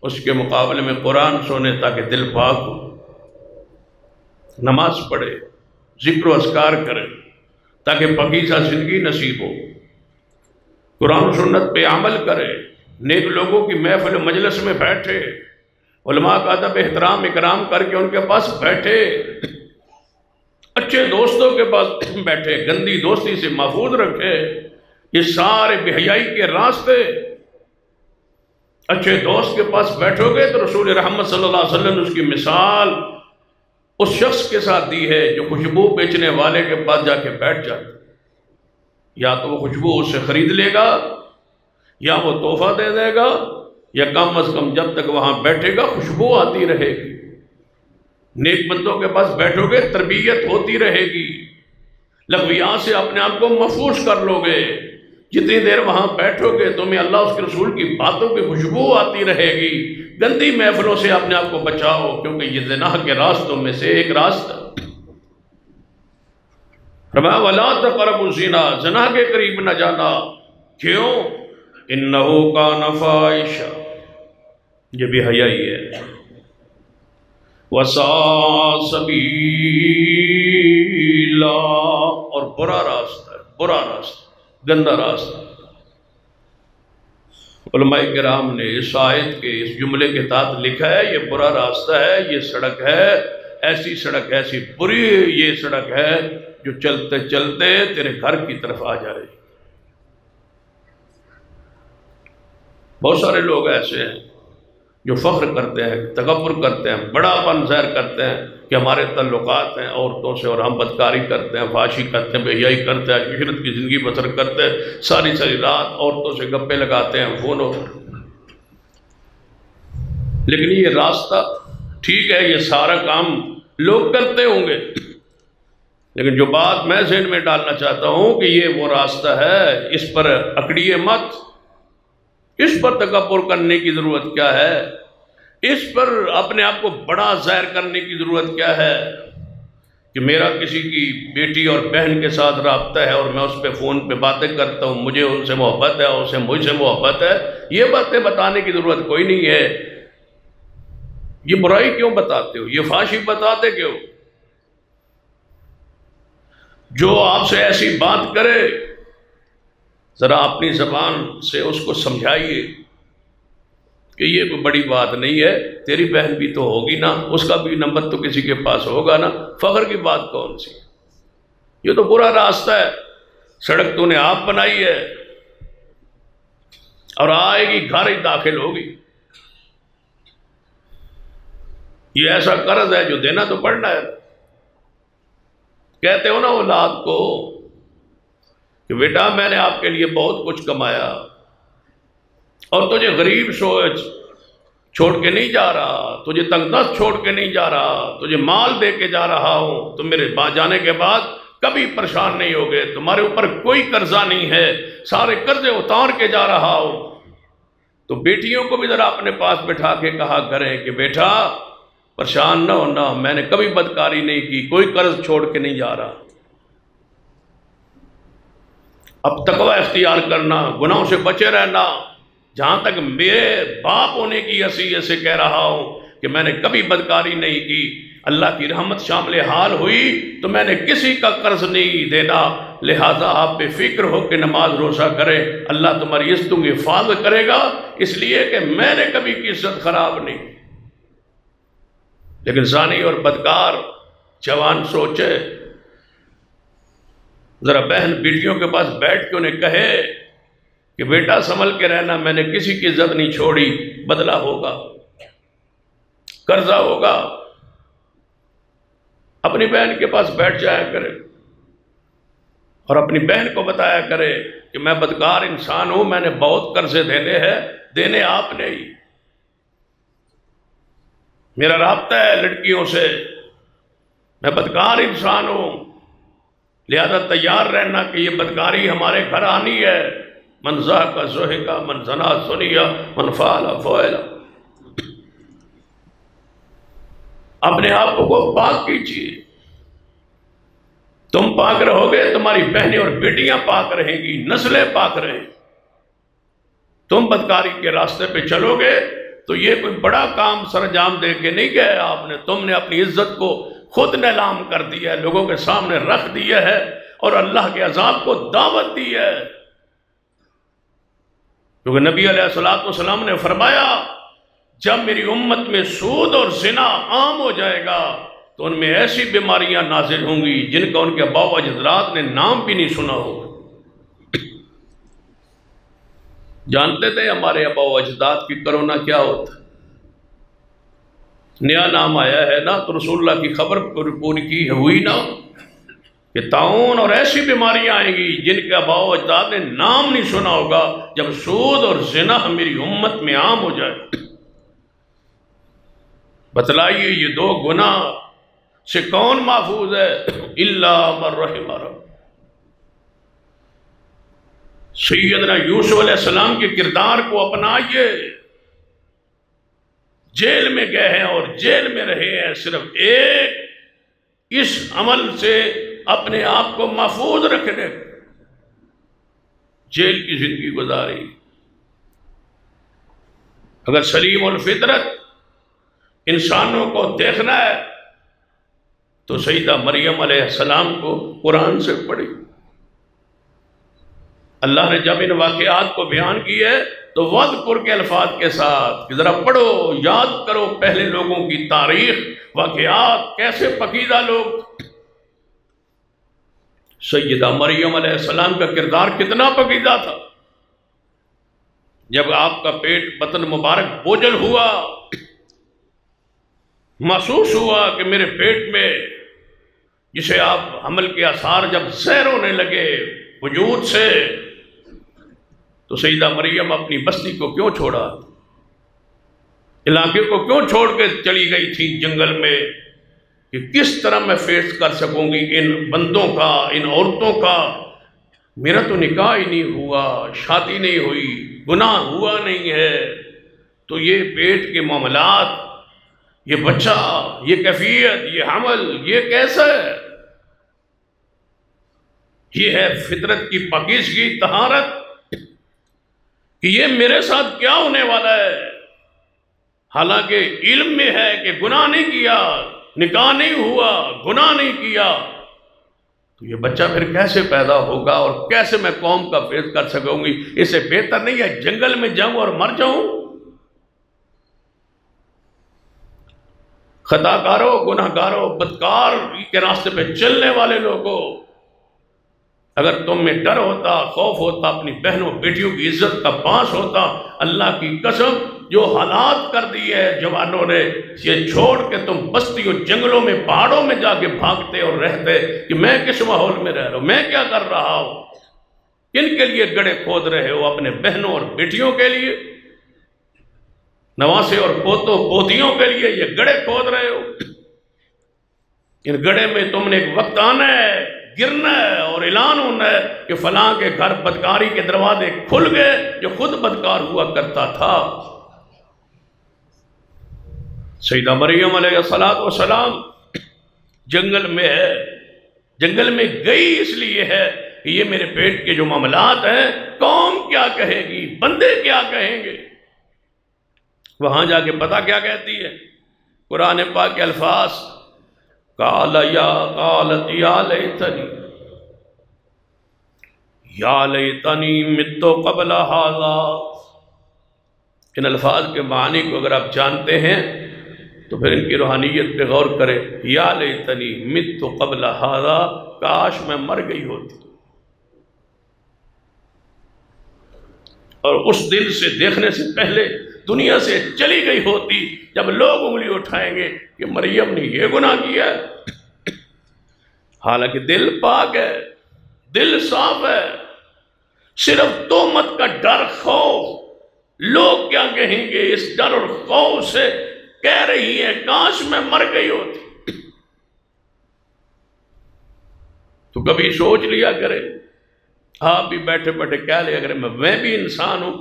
اس کے مقابلے میں قرآن سنے تاکہ دل پاک ہو، نماز پڑھے، ذکر و اذکار کرے تاکہ پاکیزہ زندگی نصیب ہو، قرآن سنت پہ عمل کرے، نیک لوگوں کی محفل و مجلس میں بیٹھے، علماء کا ادب احترام اکرام کر کے ان کے پاس بیٹھے، اچھے دوستوں کے پاس بیٹھے، گندی دوستی سے محفوظ رکھے۔ یہ سارے بے حیائی کے راستے، اچھے دوست کے پاس بیٹھو گے تو رسول رحمت صلی اللہ علیہ وسلم نے اس کی مثال اس شخص کے ساتھ دی ہے جو خوشبو بیچنے والے کے پاس جا کے بیٹھ جاتا، یا تو وہ خوشبو اس سے خرید لے گا، یا وہ تحفہ دے دے گا، یا کم از کم جب تک وہاں بیٹھے گا خوشبو آتی رہے گی۔ نیک بندوں کے پاس بیٹھو گے تربیت ہوتی رہے گی، لغویات سے اپنے آپ کو محفوظ کر لو گے۔ جتنی دیر وہاں بیٹھو گے تمہیں اللہ اس کے رسول کی باتوں کی خوشبو آتی رہے گی۔ گندی محفلوں سے اپنے آپ کو بچاؤ، کیونکہ یہ زنا کے راستوں میں سے ایک راستہ۔ فرمایا وَلَا تَقْرَبُوا الزِّنَا، زنا کے قریب نہ جانا، کیوں؟ إِنَّهُ كَانَ فَاحِشًا، یہ بھی حیائی ہے، وَسَاءَ سَبِيلًا، اور برا راستہ ہے، برا راستہ، گندہ راستہ۔ علماء کرام نے اس آیت کے اس جملے کے تحت لکھا ہے یہ برا راستہ ہے، یہ سڑک ہے، ایسی سڑک، ایسی بری یہ سڑک ہے جو چلتے چلتے تیرے گھر کی طرف آ جائے۔ بہت سارے لوگ ایسے ہیں جو فخر کرتے ہیں، تکبر کرتے ہیں، بڑا پن ظاہر کرتے ہیں کہ ہمارے تعلقات ہیں عورتوں سے اور ہم بدکاری کرتے ہیں، فحاشی کرتے ہیں، بے حیائی کرتے ہیں، عشرت کی زندگی بسر کرتے ہیں، ساری رات عورتوں سے گپے لگاتے ہیں فونوں پر۔ لیکن یہ راستہ ٹھیک ہے، یہ سارا کام لوگ کرتے ہوں گے، لیکن جو بات میں ذہن میں ڈالنا چاہتا ہوں کہ یہ وہ راستہ ہے، اس پر اکڑیے مت، اس پر تکبر کرنے کی ضرورت کیا ہے، اس پر اپنے آپ کو بڑا ظاہر کرنے کی ضرورت کیا ہے کہ میرا کسی کی بیٹی اور بہن کے ساتھ رابطہ ہے اور میں اس پہ فون پہ باتیں کرتا ہوں، مجھے ان سے محبت ہے، اسے مجھ سے محبت ہے، یہ باتیں بتانے کی ضرورت کوئی نہیں ہے۔ یہ برائی کیوں بتاتے ہو، یہ فحاشی بتاتے کیوں؟ جو آپ سے ایسی بات کرے ذرا اپنی زبان سے اس کو سمجھائیے کہ یہ کوئی بڑی بات نہیں ہے، تیری بہن بھی تو ہوگی نا، اس کا بھی نمبر تو کسی کے پاس ہوگا نا، فخر کی بات کون سی؟ یہ تو برا راستہ ہے، سڑک تو نے آپ بنائی ہے اور آئے گی گھر ہی داخل ہوگی۔ یہ ایسا قرض ہے جو دینا تو پڑنا ہے۔ کہتے ہو نا اولاد کو کہ بیٹا میں نے آپ کے لیے بہت کچھ کمایا اور تجھے غریب سوچ چھوڑ کے نہیں جا رہا، تجھے تنگ دست چھوڑ کے نہیں جا رہا، تجھے مال دے کے جا رہا ہوں، تم میرے جانے کے بعد کبھی پریشان نہیں ہوگے، تمہارے اوپر کوئی قرضہ نہیں ہے، سارے قرضے اتار کے جا رہا ہوں۔ تو بیٹیوں کو بھی ذرا اپنے پاس بٹھا کے کہا کریں کہ بیٹا پریشان نہ ہونا، میں نے کبھی بدکاری نہیں کی، کوئی قرض چھوڑ کے نہیں جا رہا۔ اب تقوی اختیار کرنا، گناہوں سے بچے رہنا، جہاں تک میرے باپ ہونے کی حیثیت سے کہہ رہا ہوں کہ میں نے کبھی بدکاری نہیں کی، اللہ کی رحمت شامل حال ہوئی تو میں نے کسی کا قرض نہیں دینا، لہذا آپ بے فکر ہو کے نماز روزہ کریں، اللہ تمہاری عزتوں کی حفاظت کرے گا، اس لیے کہ میں نے کبھی کی عزت خراب نہیں کی۔ لیکن زانی اور بدکار جوان سوچے، ذرا بہن بیٹیوں کے پاس بیٹھ کے انہیں کہے کہ بیٹا سنبھل کے رہنا، میں نے کسی کی عزت نہیں چھوڑی، بدلہ ہوگا، قرضہ ہوگا۔ اپنی بہن کے پاس بیٹھ جایا کرے اور اپنی بہن کو بتایا کرے کہ میں بدکار انسان ہوں، میں نے بہت قرضے دینے ہیں، دینے آپ نے ہی، میرا رابطہ ہے لڑکیوں سے، میں بدکار انسان ہوں، لہذا تیار رہنا کہ یہ بدکاری ہمارے گھر آنی ہے۔ من ذاق ذوقا من زنا زنیا من فعل فعل۔ اپنے آپ کو پاک کیجیے، تم پاک رہو گے، تمہاری بہنیں اور بیٹیاں پاک رہیں گی، نسلیں پاک رہیں۔ تم بدکاری کے راستے پہ چلو گے تو یہ کوئی بڑا کام سرانجام دے کے نہیں گئے آپ نے، تم نے اپنی عزت کو خود نیلام کر دیا ہے، لوگوں کے سامنے رکھ دیا ہے اور اللہ کے عذاب کو دعوت دی ہے۔ کیونکہ نبی علیہ السلام نے فرمایا جب میری امت میں سود اور زنا عام ہو جائے گا تو ان میں ایسی بیماریاں نازل ہوں گی جن کا ان کے آباء و اجداد نے نام بھی نہیں سنا ہوگا۔ جانتے تھے ہمارے آباء و اجداد کی کرونا کیا ہوتا؟ نیا نام آیا ہے نا تو رسول اللہ کی خبر پوری کی ہوئی نا کہ طاعون اور ایسی بیماریاں آئیں گی جن کے آباء و اجداد نے نام نہیں سنا ہوگا جب سود اور زنا میری امت میں عام ہو جائے۔ بتلائیے یہ دو گناہ سے کون محفوظ ہے؟ الا من رحم رب۔ سیدنا یوسف علیہ السلام کے کردار کو اپنائیے، جیل میں گئے ہیں اور جیل میں رہے ہیں، صرف ایک اس عمل سے اپنے آپ کو محفوظ رکھنے، جیل کی زندگی گزاری۔ اگر سلیم الفطرت انسانوں کو دیکھنا ہے تو سیدہ مریم علیہ السلام کو قرآن سے پڑھی۔ اللہ نے جب ان واقعات کو بیان کی ہے تو وَذْكُرْ کے الفاظ کے ساتھ کہ ذرا پڑھو، یاد کرو پہلے لوگوں کی تاریخ، واقعات، کیسے پکیزہ لوگ۔ سیدہ مریم علیہ السلام کا کردار کتنا پکیزہ تھا۔ جب آپ کا پیٹ بطن مبارک بوجھل ہوا، محسوس ہوا کہ میرے پیٹ میں جسے آپ حمل کے آثار جب زہر ہونے لگے وجود سے، تو سیدہ مریم اپنی بستی کو کیوں چھوڑا، علاقے کو کیوں چھوڑ کے چلی گئی تھی جنگل میں کہ کس طرح میں فیس کر سکوں گی ان بندوں کا، ان عورتوں کا، میرا تو نکاح ہی نہیں ہوا، شادی نہیں ہوئی، گناہ ہوا نہیں ہے، تو یہ پیٹ کے معاملات، یہ بچہ، یہ کیفیت، یہ حمل، یہ کیسا ہے؟ یہ ہے فطرت کی پاکیزگی، طہارت، کہ یہ میرے ساتھ کیا ہونے والا ہے، حالانکہ علم میں ہے کہ گناہ نہیں کیا، نکاح نہیں ہوا، گناہ نہیں کیا، تو یہ بچہ پھر کیسے پیدا ہوگا اور کیسے میں قوم کا فیض کر سکوں گی؟ اس سے بہتر نہیں ہے جنگل میں جاؤں اور مر جاؤں؟ خطا کاروں، گناہ گاروں، بدکار کے راستے پہ چلنے والے لوگوں، اگر تم میں ڈر ہوتا، خوف ہوتا، اپنی بہنوں بیٹیوں کی عزت کا پاس ہوتا، اللہ کی قسم جو حالات کر دی ہے جوانوں نے، یہ چھوڑ کے تم بستیوں، جنگلوں میں، پہاڑوں میں جا کے بھاگتے اور رہتے کہ میں کس ماحول میں رہ رہا ہوں، میں کیا کر رہا ہوں، کن کے لیے گڑھے کھود رہے ہو؟ اپنے بہنوں اور بیٹیوں کے لیے، نواسے اور پوتوں پوتیوں کے لیے یہ گڑھے کھود رہے ہو۔ ان گڑھے میں تم نے ایک وقت آنا ہے، گرنا ہے اور اعلان ہونا ہے کہ فلاں کے گھر بدکاری کے دروازے کھل گئے جو خود بدکار ہوا کرتا تھا۔ سیدہ مریم علیہ السلام جنگل میں ہے، جنگل میں گئی اس لیے ہے کہ یہ میرے پیٹ کے جو معاملات ہیں، قوم کیا کہے گی، بندے کیا کہیں گے۔ وہاں جا کے پتہ کیا کہتی ہے قرآن پاک کے الفاظ، قالت یا لیتنی مت قبل ھذا۔ ان الفاظ کے معنی کو اگر آپ جانتے ہیں تو پھر ان کی روحانیت پہ غور کرے، یا لیتنی مت قبل ھذا، کاش میں مر گئی ہوتی اور اس دن سے دیکھنے سے پہلے دنیا سے چلی گئی ہوتی جب لوگ انگلی اٹھائیں گے کہ مریم نے یہ گناہ کیا ہے۔ حالانکہ دل پاک ہے، دل صاف ہے، صرف تہمت کا ڈر، خوف، لوگ کیا کہیں گے، اس ڈر اور خوف سے کہہ رہی ہے کاش میں مر گئی ہوتی۔ تو کبھی سوچ لیا کرے، آپ بھی بیٹھے بیٹھے کہہ لیا کرے میں بھی انسان ہوں،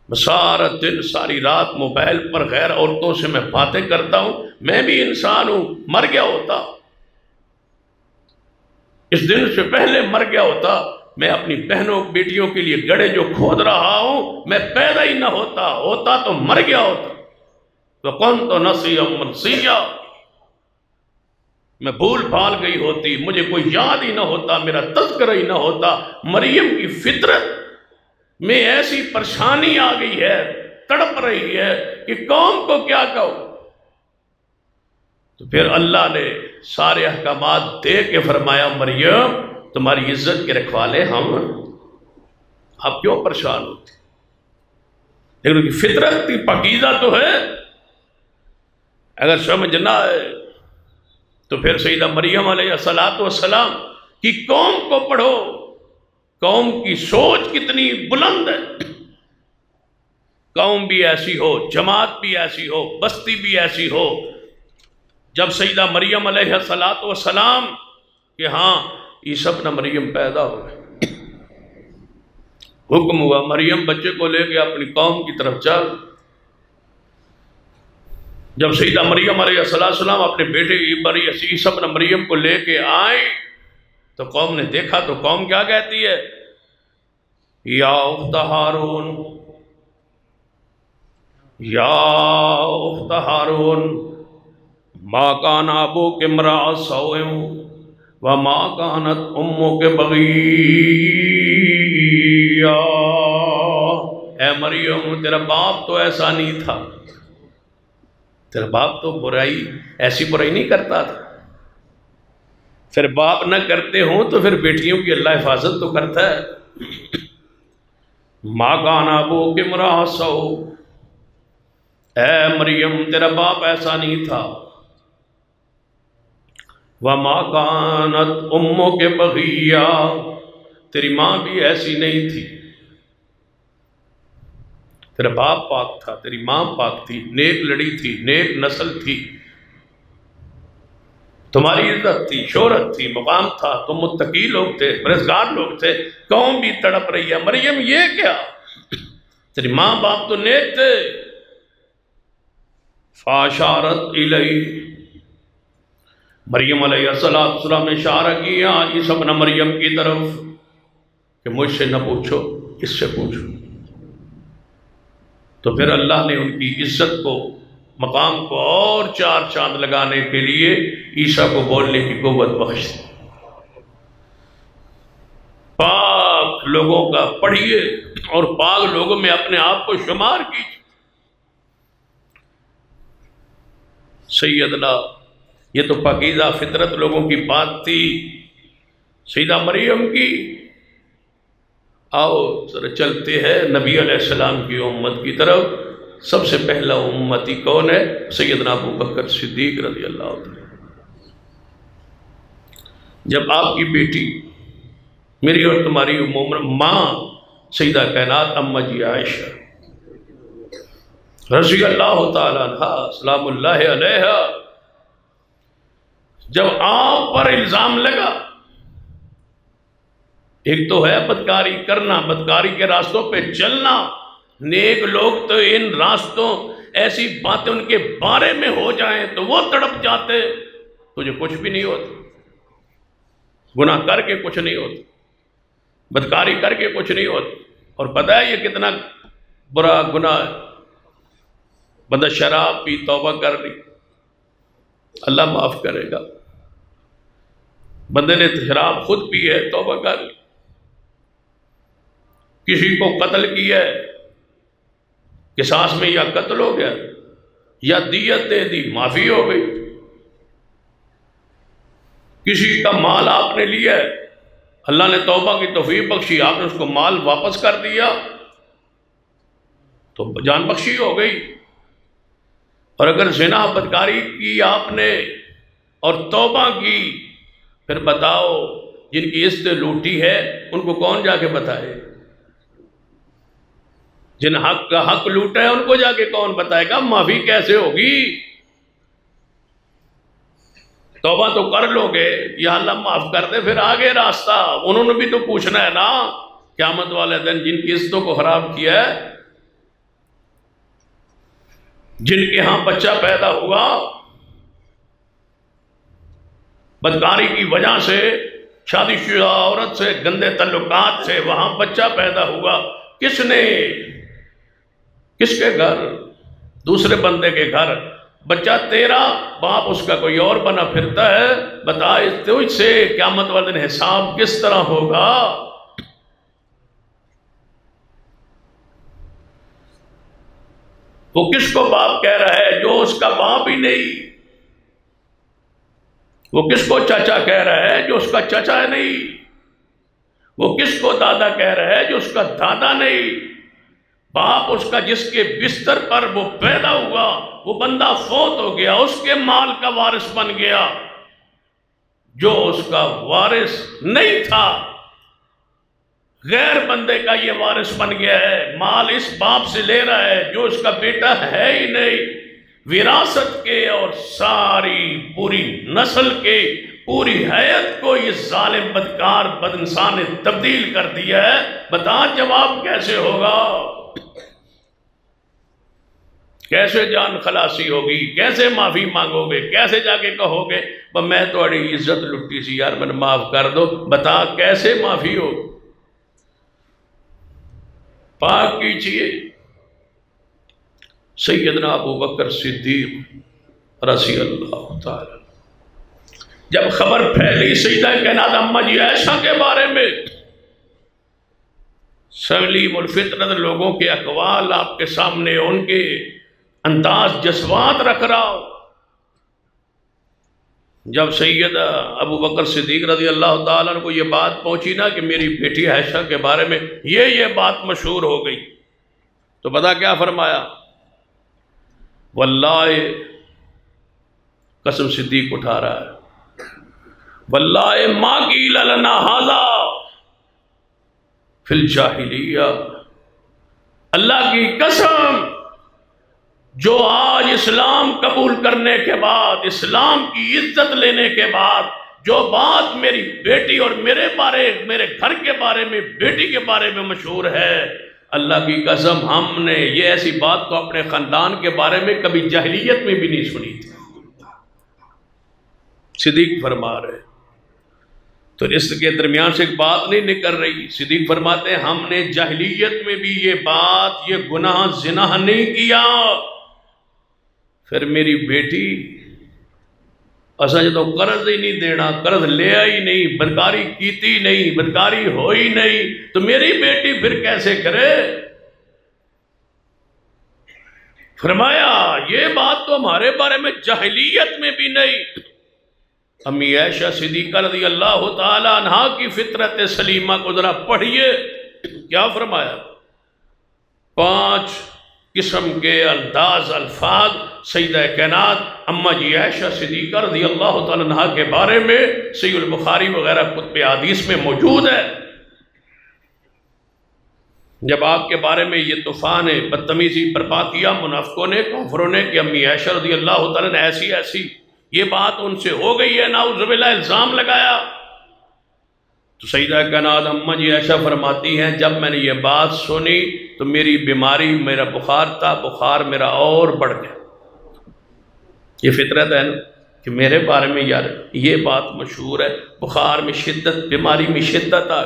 میں سارا دن ساری رات موبائل پر غیر عورتوں سے میں باتیں کرتا ہوں، میں بھی انسان ہوں، مر گیا ہوتا، اس دن سے پہلے مر گیا ہوتا، میں اپنی بہنوں بیٹیوں کے لیے گڑھے جو کھود رہا ہوں میں پیدا ہی نہ ہوتا تو مر گیا ہوتا، وَكُنْتُ نَسِيًّا مَنْسِيًّا، میں بھول بھال گئی ہوتی، مجھے کوئی یاد ہی نہ ہوتا، میرا تذکرہ ہی نہ ہوتا۔ مریم کی فطرت میں ایسی پریشانی آ گئی ہے، تڑپ رہی ہے کہ قوم کو کیا کہوں۔ تو پھر اللہ نے سارے احکامات دے کے فرمایا مریم تمہاری عزت کے رکھوالے ہم، آپ کیوں پریشان ہوتی؟ لیکن ان کی فطرت کی پاکیزہ تو ہے، اگر سمجھنا ہے تو پھر سیدہ مریم علیہ السلام کی قوم کو پڑھو، قوم کی سوچ کتنی بلند ہے، قوم بھی ایسی ہو، جماعت بھی ایسی ہو، بستی بھی ایسی ہو۔ جب سیدہ مریم علیہ السلام کہ ہاں عیسیٰ ابن مریم پیدا ہوئے، حکم ہوا مریم بچے کو لے کے اپنی قوم کی طرف چل۔ جب سیدہ مریم علیہ السلام اپنے بیٹے عیسیٰ ابن مریم کو لے کے آئیں تو قوم نے دیکھا تو قوم کیا کہتی ہے، یا اخت ہارون، یا اخت ہارون ما کان ابوک امرأ سوء وما کانت امک بغیا، اے مریم تیرا باپ تو ایسا نہیں تھا، تیرا باپ تو ایسی برائی نہیں کرتا تھا۔ پھر باپ نہ کرتے ہوں تو پھر بیٹیوں کی اللہ حفاظت تو کرتا ہے۔ ما کان ابوک امرأ سوء، اے مریم تیرا باپ ایسا نہیں تھا، وَمَا كَانَتْ أُمُّكَ بَغِيًّا، تیری ماں بھی ایسی نہیں تھی، تیرا باپ پاک تھا، تیری ماں پاک تھی، نیک لڑی تھی، نیک نسل تھی، تمہاری عزت تھی، شہرت تھی، مقام تھا، تم متقی لوگ تھے، پرہیزگار لوگ تھے، قوم بھی تڑپ رہی ہے مریم یہ کیا، تیری ماں باپ تو نیک تھے۔ فَأَشَارَتْ إِلَيْهِ، مریم علیہ السلام نے اشارہ کیا عیسیٰ ابن مریم کی طرف کہ مجھ سے نہ پوچھو، اس سے پوچھو۔ تو پھر اللہ نے ان کی عزت کو، مقام کو اور چار چاند لگانے کے لیے عیسیٰ کو بولنے کی قوت بخش دی۔ پاک لوگوں کا پڑھیے اور پاک لوگوں میں اپنے آپ کو شمار کیجیے۔ سیدنا، یہ تو پاکیزہ فطرت لوگوں کی بات تھی سیدہ مریم کی۔ آؤ ذرا چلتے ہیں نبی علیہ السلام کی امت کی طرف۔ سب سے پہلا امتی کون ہے؟ سیدنا ابو بکر صدیق رضی اللہ عنہ۔ جب آپ کی بیٹی، میری اور تمہاری ماں سیدہ کائنات اماں جی عائشہ رضی اللہ تعالیٰ عنہ سلام اللہ علیہ، جب آپ پر الزام لگا، ایک تو ہے بدکاری کرنا، بدکاری کے راستوں پہ چلنا، نیک لوگ تو ان راستوں ایسی باتیں ان کے بارے میں ہو جائیں تو وہ تڑپ جاتے، تجھے کچھ بھی نہیں ہوتا، گناہ کر کے کچھ نہیں ہوتا، بدکاری کر کے کچھ نہیں ہوتا۔ اور پتہ ہے یہ کتنا برا گناہ ہے، بندہ شراب پی توبہ کر لی اللہ معاف کرے گا، بندے نے شراب خود پی ہے توبہ کر لی، کسی کو قتل کیا ہے قصاص میں یا قتل ہو گیا یا دیت دے دی، معافی ہو گئی۔ کسی کا مال آپ نے لیا ہے، اللہ نے توبہ کی توفیق بخشی، آپ نے اس کو مال واپس کر دیا تو جان بخشی ہو گئی۔ اور اگر زنا بدکاری کی آپ نے اور توبہ کی، پھر بتاؤ جن کی عزت لوٹی ہے ان کو کون جا کے بتائے؟ جن حق کا حق لوٹا ہے ان کو جا کے کون بتائے گا؟ معافی کیسے ہوگی؟ توبہ تو کر لو گے، یا اللہ معاف کر دے، پھر آگے راستہ انہوں نے بھی تو پوچھنا ہے نا قیامت والے دن، جن کی عزتوں کو خراب کیا ہے، جن کے ہاں بچہ پیدا ہوا بدکاری کی وجہ سے، شادی شدہ عورت سے گندے تعلقات سے وہاں بچہ پیدا ہوا، کس نے؟ کس کے گھر؟ دوسرے بندے کے گھر۔ بچہ تیرا، باپ اس کا کوئی اور بنا پھرتا ہے، بتا تجھ سے قیامت والے دن حساب کس طرح ہوگا؟ وہ کس کو باپ کہہ رہا ہے جو اس کا باپ ہی نہیں؟ وہ کس کو چاچا کہہ رہا ہے جو اس کا چاچا نہیں؟ وہ کس کو دادا کہہ رہا ہے جو اس کا دادا نہیں؟ باپ اس کا جس کے بستر پر وہ پیدا ہوا، وہ بندہ فوت ہو گیا، اس کے مال کا وارث بن گیا، جو اس کا وارث نہیں تھا غیر بندے کا یہ وارث بن گیا ہے، مال اس باپ سے لے رہا ہے جو اس کا بیٹا ہے ہی نہیں، وراثت کے اور ساری پوری نسل کے پوری حیات کو یہ ظالم بدکار بد انسان نے تبدیل کر دیا ہے۔ بتا جواب کیسے ہوگا؟ کیسے جان خلاصی ہوگی؟ کیسے معافی مانگو گے؟ کیسے جا کے کہو گے میں تھوڑی عزت لٹی سی یار میں معاف کر دو؟ بتا کیسے معافی ہو؟ پاک کیجئے سیدنا ابو بکر صدیق رضی اللہ تعالی۔ جب خبر پھیلی سیدہ کائنات اماں جی عائشہ کے بارے میں، سلیم الفطرت لوگوں کے اقوال آپ کے سامنے، ان کے انداز جذبات رکھ رہا ہو، جب سید ابو بکر صدیق رضی اللہ تعالیٰ کو یہ بات پہنچی نا کہ میری بیٹی عائشہ کے بارے میں یہ بات مشہور ہو گئی، تو پتہ کیا فرمایا؟ واللہ، قسم صدیق اٹھا رہا ہے، واللہ ما قیل لنا ھذا فی الجاہلیہ، اللہ کی قسم جو آج اسلام قبول کرنے کے بعد، اسلام کی عزت لینے کے بعد جو بات میری بیٹی اور میرے گھر کے بارے میں، بیٹی کے بارے میں مشہور ہے، اللہ کی قسم ہم نے یہ ایسی بات تو اپنے خاندان کے بارے میں کبھی جاہلیت میں بھی نہیں سنی تھی۔ صدیق فرما رہے تو اس کے درمیان سے ایک بات نہیں نکل رہی۔ صدیق فرماتے ہیں ہم نے جاہلیت میں بھی یہ بات، یہ گناہ زنا نہیں کیا، پھر میری بیٹی اسا جدو قرض ہی نہیں دینا، قرض لیا ہی نہیں، بدکاری کیتی نہیں، بدکاری ہوئی نہیں، تو میری بیٹی پھر کیسے کرے؟ فرمایا یہ بات تو ہمارے بارے میں جاہلیت میں بھی نہیں۔ امی عائشہ صدیقہ رضی اللہ تعالیٰ عنہا کی فطرت سلیمہ کو ذرا پڑھیے، کیا فرمایا؟ 5 قسم کے انداز الفاظ سیدہ کائنات اماں جی عائشہ صدیقہ رضی اللہ تعالیٰ عنہا کے بارے میں صحیح البخاری وغیرہ کتب حدیث میں موجود ہے۔ جب آپ کے بارے میں یہ طوفان بدتمیزی برپا کیا منافقوں نے، کافروں نے، کہ امی عائشہ رضی اللہ تعالیٰ نے ایسی یہ بات ان سے ہو گئی ہے، نعوذ باللہ الزام لگایا، تو سیدہ کائنات اماں جی عائشہ فرماتی ہیں جب میں نے یہ بات سنی تو میری بیماری، میرا بخار تھا، بخار میرا اور بڑھ گیا۔ یہ فطرت ہے نا کہ میرے بارے میں یار یہ بات مشہور ہے، بخار میں شدت، بیماری میں شدت آ۔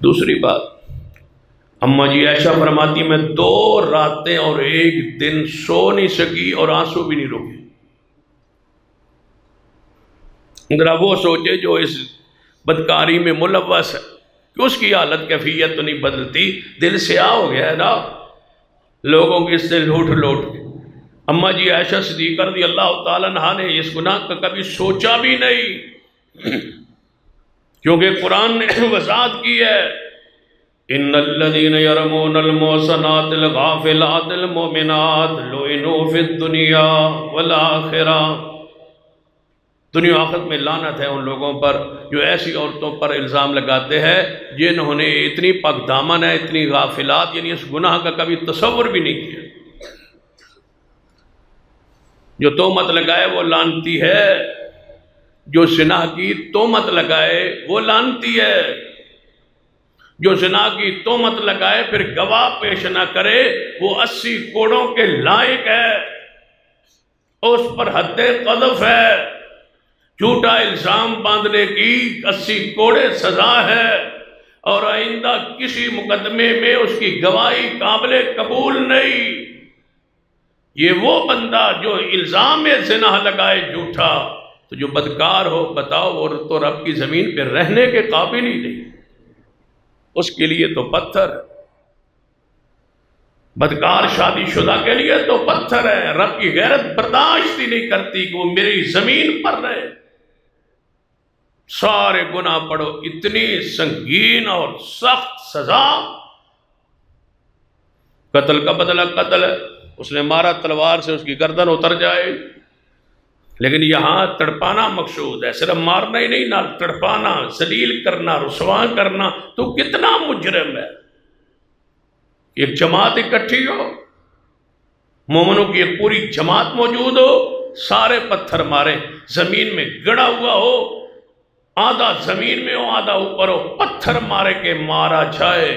دوسری بات اماں جی عائشہ فرماتی میں 2 راتیں اور 1 دن سو نہیں سکی اور آنسو بھی نہیں روکے۔ ذرا وہ سوچے جو اس بدکاری میں ملوث ہے کہ اس کی حالت کیفیت تو نہیں بدلتی، دل سیاہ ہو گیا ہے نا۔ لوگوں کی اس سے لوٹ کے۔ اماں جی عائشہ صدیقہ رضی اللہ تعالیٰ عنہا نے اس گناہ کا کبھی سوچا بھی نہیں، کیونکہ قرآن نے وضاحت کی ہے، ان الذین یرمون المحصنات الغافلات المؤمنات لعنوا فی الدنیا والآخرہ۔ دنیا آخرت میں لعنت ہے ان لوگوں پر جو ایسی عورتوں پر الزام لگاتے ہیں جنہوں نے اتنی پاک دامن ہے، اتنی غافلات، یعنی اس گناہ کا کبھی تصور بھی نہیں کیا۔ جو تہمت لگائے وہ لعنتی ہے، جو زنا کی تہمت لگائے وہ لعنتی ہے، جو زنا کی تہمت لگائے پھر گواہ پیش نہ کرے وہ 80 کوڑوں کے لائق ہے، اس پر حد قذف ہے، جھوٹا الزام باندھنے کی 80 کوڑے سزا ہے، اور آئندہ کسی مقدمے میں اس کی گواہی قابل قبول نہیں۔ یہ وہ بندہ جو الزام زنا لگائے جھوٹا، تو جو بدکار ہو بتاؤ وہ تو رب کی زمین پہ رہنے کے قابل ہی نہیں، اس کے لیے تو پتھر ہے۔ بدکار شادی شدہ کے لیے تو پتھر ہے، رب کی غیرت برداشت ہی نہیں کرتی کہ وہ میری زمین پر رہے۔ سارے گناہ پڑھو، اتنی سنگین اور سخت سزا۔ قتل کا بدلہ قتل ہے، اس نے مارا تلوار سے اس کی گردن اتر جائے، لیکن یہاں تڑپانا مقصود ہے، صرف مارنا ہی نہیں، نہ تڑپانا، ذلیل کرنا، رسوا کرنا، تو کتنا مجرم ہے۔ ایک جماعت اکٹھی ہو، مومنوں کی ایک پوری جماعت موجود ہو، سارے پتھر مارے، زمین میں گڑا ہوا ہو، آدھا زمین میں ہو آدھا اوپر ہو، پتھر مارے کے مارا جائے،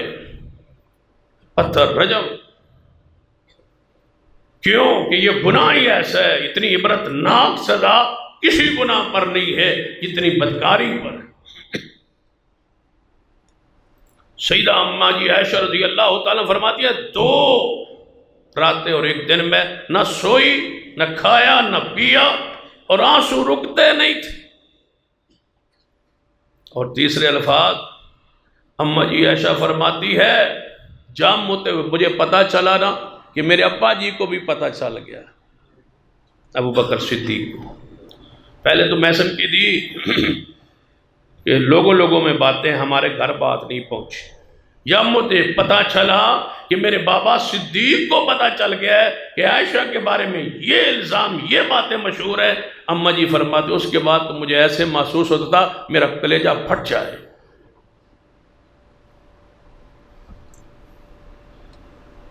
پتھر رجم۔ کیوں کہ یہ گناہ ہی ایسا ہے، اتنی عبرت ناک سزا کسی گناہ پر نہیں ہے جتنی بدکاری پر ہے۔ سیدہ اماں جی عائشہ رضی اللہ تعالیٰ فرماتی ہے 2 راتیں اور 1 دن میں نہ سوئی، نہ کھایا، نہ پیا، اور آنسو رکتے نہیں تھے۔ اور تیسرے الفاظ اماں جی عائشہ فرماتی ہے جام ہوتے ہوئے مجھے پتا چلا نا کہ میرے ابا جی کو بھی پتا چل گیا، ابو بکر صدیق کو۔ پہلے تو میں سمجھی تھی کہ لوگوں میں باتیں، ہمارے گھر بات نہیں پہنچی، یا مجھے پتا چلا کہ میرے بابا صدیق کو پتا چل گیا ہے کہ عائشہ کے بارے میں یہ الزام، یہ باتیں مشہور ہے۔ اماں جی فرماتے اس کے بعد تو مجھے ایسے محسوس ہوتا تھا میرا کلیجہ پھٹ جائے۔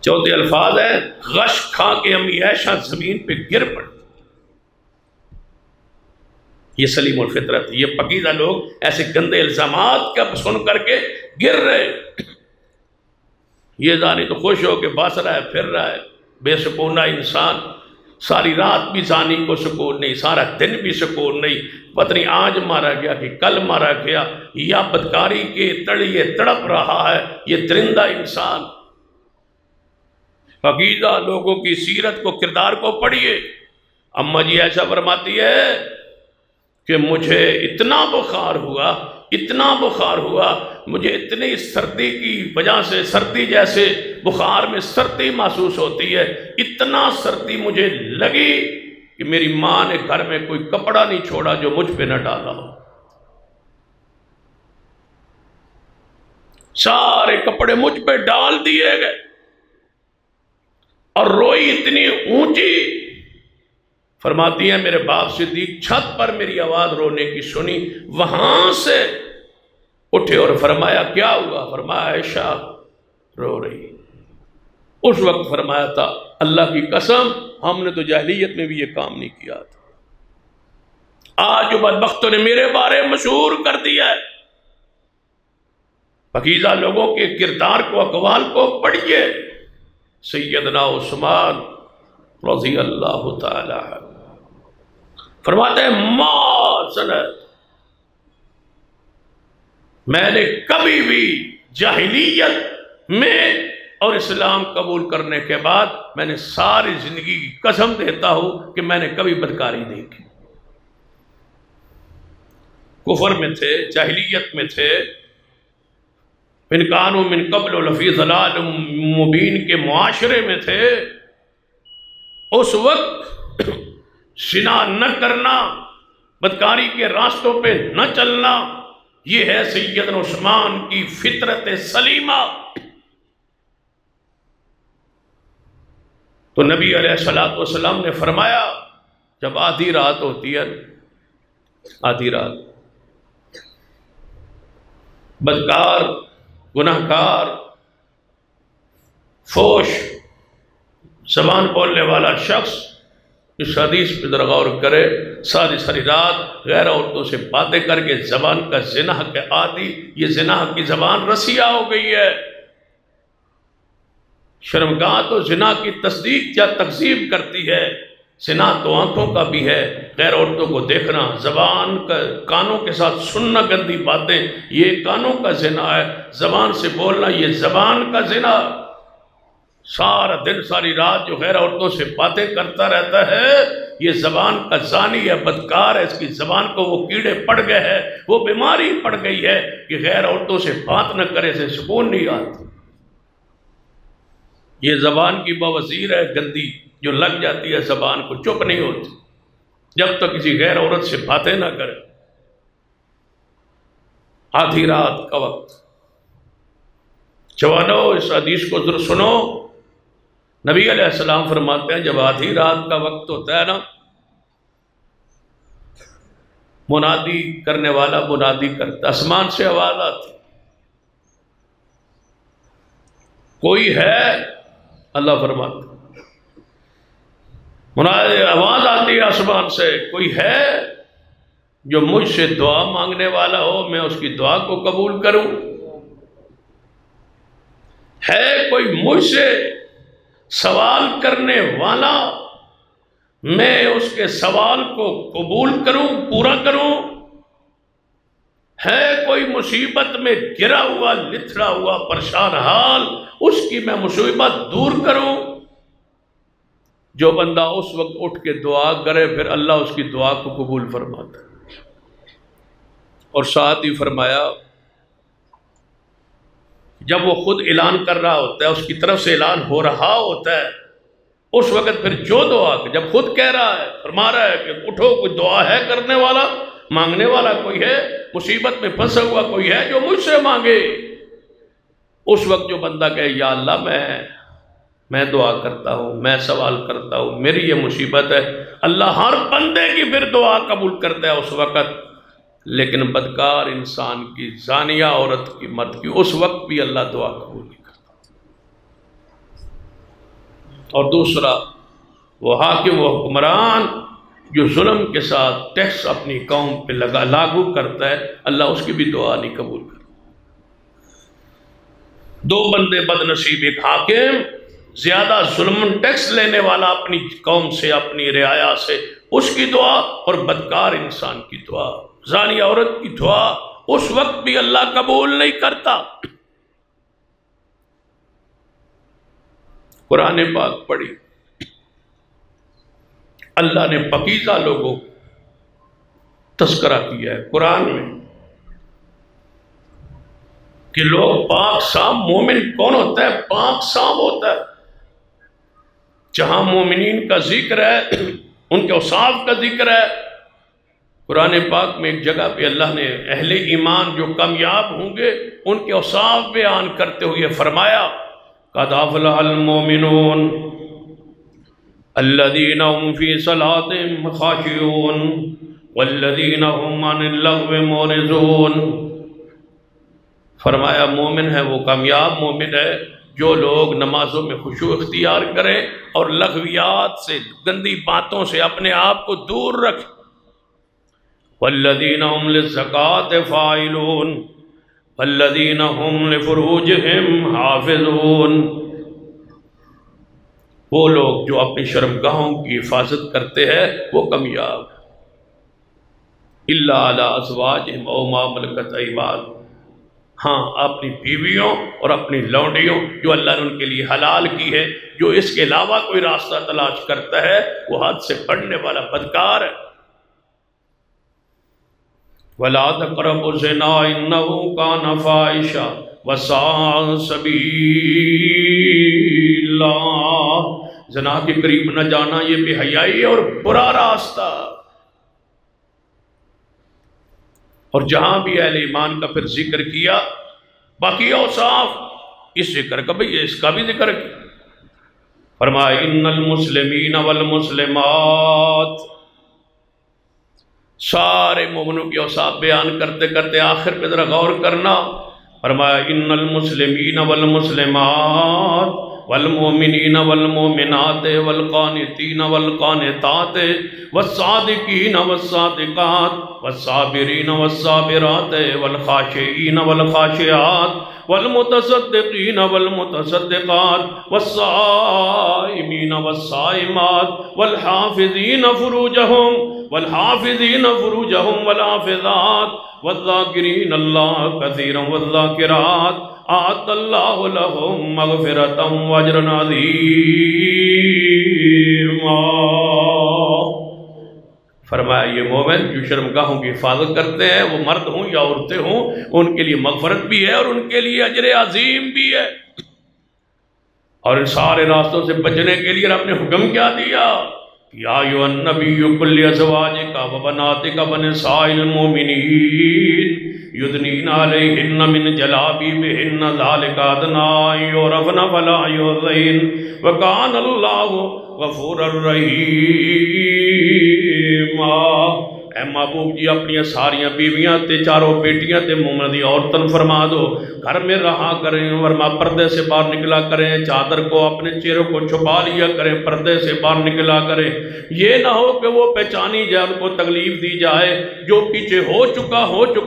چوتھے الفاظ ہے غش کھا کے امی عائشہ زمین پہ گر پڑی۔ یہ سلیم الفطرت، یہ پاکیزہ لوگ ایسے گندے الزامات کا سن کر کے گر رہے۔ یہ زانی تو خوش ہو کے باس رہا ہے، پھر رہا ہے، بے سکونہ انسان، ساری رات بھی زانی کو سکون نہیں، سارا دن بھی سکون نہیں، پتہ نہیں آج مارا گیا کہ کل مارا گیا، یا بدکاری کے تڑیے تڑپ رہا ہے یہ درندہ انسان۔ پاکیزہ لوگوں کی سیرت کو، کردار کو پڑھیے۔ اماں جی ایسا فرماتی ہے کہ مجھے اتنا بخار ہوا، مجھے اتنی سردی کی وجہ سے، سردی جیسے بخار میں سردی محسوس ہوتی ہے، اتنا سردی مجھے لگی کہ میری ماں نے گھر میں کوئی کپڑا نہیں چھوڑا جو مجھ پہ نہ ڈالا ہو، سارے کپڑے مجھ پہ ڈال دیے گئے، اور روئی اتنی اونچی۔ فرماتی ہیں میرے باپ صدیق چھت پر میری آواز رونے کی سنی، وہاں سے اٹھے اور فرمایا کیا ہوا؟ فرمایا عائشہ رو رہی۔ اس وقت فرمایا تھا اللہ کی قسم ہم نے تو جاہلیت میں بھی یہ کام نہیں کیا تھا، آج جو بدبختوں نے میرے بارے مشہور کر دیا ہے۔ پاکیزہ لوگوں کے کردار کو، اقوال کو پڑھیے۔ سیدنا عثمان رضی اللہ تعالی عنہ فرماتے ہیں ما سنت، میں نے کبھی بھی جاہلیت میں اور اسلام قبول کرنے کے بعد میں نے ساری زندگی کی قسم دیتا ہوں کہ میں نے کبھی بدکاری نہیں کی۔ کفر میں تھے، جاہلیت میں تھے، ان کانوا من قبل لفی ضلال مبین کے معاشرے میں تھے، اس وقت زنا نہ کرنا، بدکاری کے راستوں پہ نہ چلنا، یہ ہے سیدنا عثمان کی فطرت سلیمہ۔ تو نبی علیہ السلام نے فرمایا جب آدھی رات ہوتی ہے، آدھی رات، بدکار، گناہگار، فوش زبان بولنے والا شخص اس حدیث پہ ذرا غور کرے، ساری رات غیر عورتوں سے باتیں کر کے زبان کا زنا کے عادی، یہ زنا کی زبان رسیہ ہو گئی ہے۔ شرمگاہ تو زنا کی تصدیق یا تکذیب کرتی ہے، زنا تو آنکھوں کا بھی ہے، غیر عورتوں کو دیکھنا، زبان کا کانوں کے ساتھ سننا گندی باتیں، یہ کانوں کا زنا ہے، زبان سے بولنا یہ زبان کا زنا۔ سارا دن ساری رات جو غیر عورتوں سے باتیں کرتا رہتا ہے، یہ زبان کا زانی ہے، بدکار ہے، اس کی زبان کو وہ کیڑے پڑ گئے ہیں، وہ بیماری پڑ گئی ہے کہ غیر عورتوں سے بات نہ کرے سے سکون نہیں آتا۔ یہ زبان کی بواسیر ہے گندی، جو لگ جاتی ہے زبان کو، چپ نہیں ہوتی جب تک کسی غیر عورت سے باتیں نہ کرے۔ آدھی رات کا وقت، جوانو اس حدیث کو ذرا سنو، نبی علیہ السلام فرماتے ہیں جب آدھی رات کا وقت ہوتا ہے نا، منادی کرنے والا منادی کرتا، آسمان سے آواز آتی، کوئی ہے، اللہ فرماتا، منادی آواز آتی ہے آسمان سے، کوئی ہے جو مجھ سے دعا مانگنے والا ہو، میں اس کی دعا کو قبول کروں؟ ہے کوئی مجھ سے سوال کرنے والا، میں اس کے سوال کو قبول کروں، پورا کروں؟ ہے کوئی مصیبت میں گرا ہوا، لتھڑا ہوا، پریشان حال، اس کی میں مصیبت دور کروں؟ جو بندہ اس وقت اٹھ کے دعا کرے پھر اللہ اس کی دعا کو قبول فرماتا ہے۔ اور ساتھ ہی فرمایا جب وہ خود اعلان کر رہا ہوتا ہے، اس کی طرف سے اعلان ہو رہا ہوتا ہے، اس وقت پھر جو دعا، جب خود کہہ رہا ہے، فرما رہا ہے کہ اٹھو، کوئی دعا ہے کرنے والا، مانگنے والا کوئی ہے، مصیبت میں پھنسا ہوا کوئی ہے جو مجھ سے مانگے، اس وقت جو بندہ کہے یا اللہ میں دعا کرتا ہوں، میں سوال کرتا ہوں، میری یہ مصیبت ہے، اللہ ہر بندے کی پھر دعا قبول کرتا ہے اس وقت، لیکن بدکار انسان کی، زانیہ عورت کی، مرد کی، اس وقت بھی اللہ دعا قبول نہیں کرتا۔ اور دوسرا وہ حاکم و حکمران جو ظلم کے ساتھ ٹیکس اپنی قوم پہ لاگو کرتا ہے، اللہ اس کی بھی دعا نہیں قبول کرتا۔ دو بندے بد نصیب، ایک حاکم زیادہ ظلم ٹیکس لینے والا اپنی قوم سے، اپنی رعایا سے، اس کی دعا، اور بدکار انسان کی دعا، زانی عورت کی دعا، اس وقت بھی اللہ قبول نہیں کرتا۔ قرآن پاک پڑھی، اللہ نے پاکیزہ لوگوں تذکرہ کیا ہے قرآن میں کہ لوگ پاک صاف، مومن کون ہوتا ہے؟ پاک صاف ہوتا ہے۔ جہاں مومنین کا ذکر ہے، ان کے اوصاف کا ذکر ہے، قرآن پاک میں ایک جگہ پہ اللہ نے اہل ایمان جو کامیاب ہوں گے ان کے اوصاف بیان کرتے ہوئے فرمایا قد افلح المؤمنون الذین هم فی صلاتهم خاشعون والذین هم عن اللغو معرضون۔ فرمایا مومن ہے وہ کامیاب مومن ہے جو لوگ نمازوں میں خشوع اختیار کریں اور لغویات سے، گندی باتوں سے اپنے آپ کو دور رکھیں۔ والذین هم للزکاة فاعلون والذین هم لفروجهم حافظون۔ وہ لوگ جو اپنی شرمگاہوں کی حفاظت کرتے ہیں وہ کامیاب، الا علی ازواجہم او ما ملکت ایمانہم، ہاں اپنی بیویوں اور اپنی لونڈیوں جو اللہ نے ان کے لیے حلال کی ہے، جو اس کے علاوہ کوئی راستہ تلاش کرتا ہے وہ حد سے بڑھنے والا بدکار ہے۔ وَلَا تَقْرَبُوا الزِّنَا إِنَّهُ كَانَ فَاحِشًا وَسَاءَ سَبِيلًا، زنا کے قریب نہ جانا یہ بے حیائی اور برا راستہ۔ اور جہاں بھی اہل ایمان کا پھر ذکر کیا، باقی اوصاف اس ذکر کا بھی اس کا بھی ذکر کیا، فرمایا ان المسلمین والمسلمات، سارے مومنوں کی اوصاف بیان کرتے کرتے آخر پہ ذرا غور کرنا، فرمایا ان المسلمین والمسلمات والمؤمنین والمؤمنات والقانتین والقانتات والصادقین والصادقات والصابرین والصابرات والخاشعین والخاشعات والمتصدقین والمتصدقات والصائمین والصائمات والحافظین فروجہم والحافظات والذاکرین اللہ کثیرا والذاکرات اعد اللہ لہم مغفرتا واجرا عظیما۔ فرمایا یہ مومن جو شرمگاہوں کی حفاظت کرتے ہیں، وہ مرد ہوں یا عورتیں ہوں، ان کے لیے مغفرت بھی ہے اور ان کے لیے اجر عظیم بھی ہے۔ اور ان سارے راستوں سے بچنے کے لیے رب نے حکم کیا دیا؟ یا ایھا النبی قل لازواجک وبناتک ونساء المؤمنین یدنین علیہن من جلابیبہن ذالک ادنی ان یعرفن فلا یؤذین وکان اللہ غفورا رحیما۔ اے محبوب جی اپنی ساریاں بیویاں تے چاروں بیٹیاں تے مومن دی عورتن فرما دو گھر میں رہا کریں، ورنہ پردے سے باہر نکلا کریں، چادر کو اپنے چہروں کو چھپا لیا کریں، پردے سے باہر نکلا کریں۔ یہ نہ ہو کہ وہ پہچانی جائے، ان کو تکلیف دی جائے، جو پیچھے ہو چکا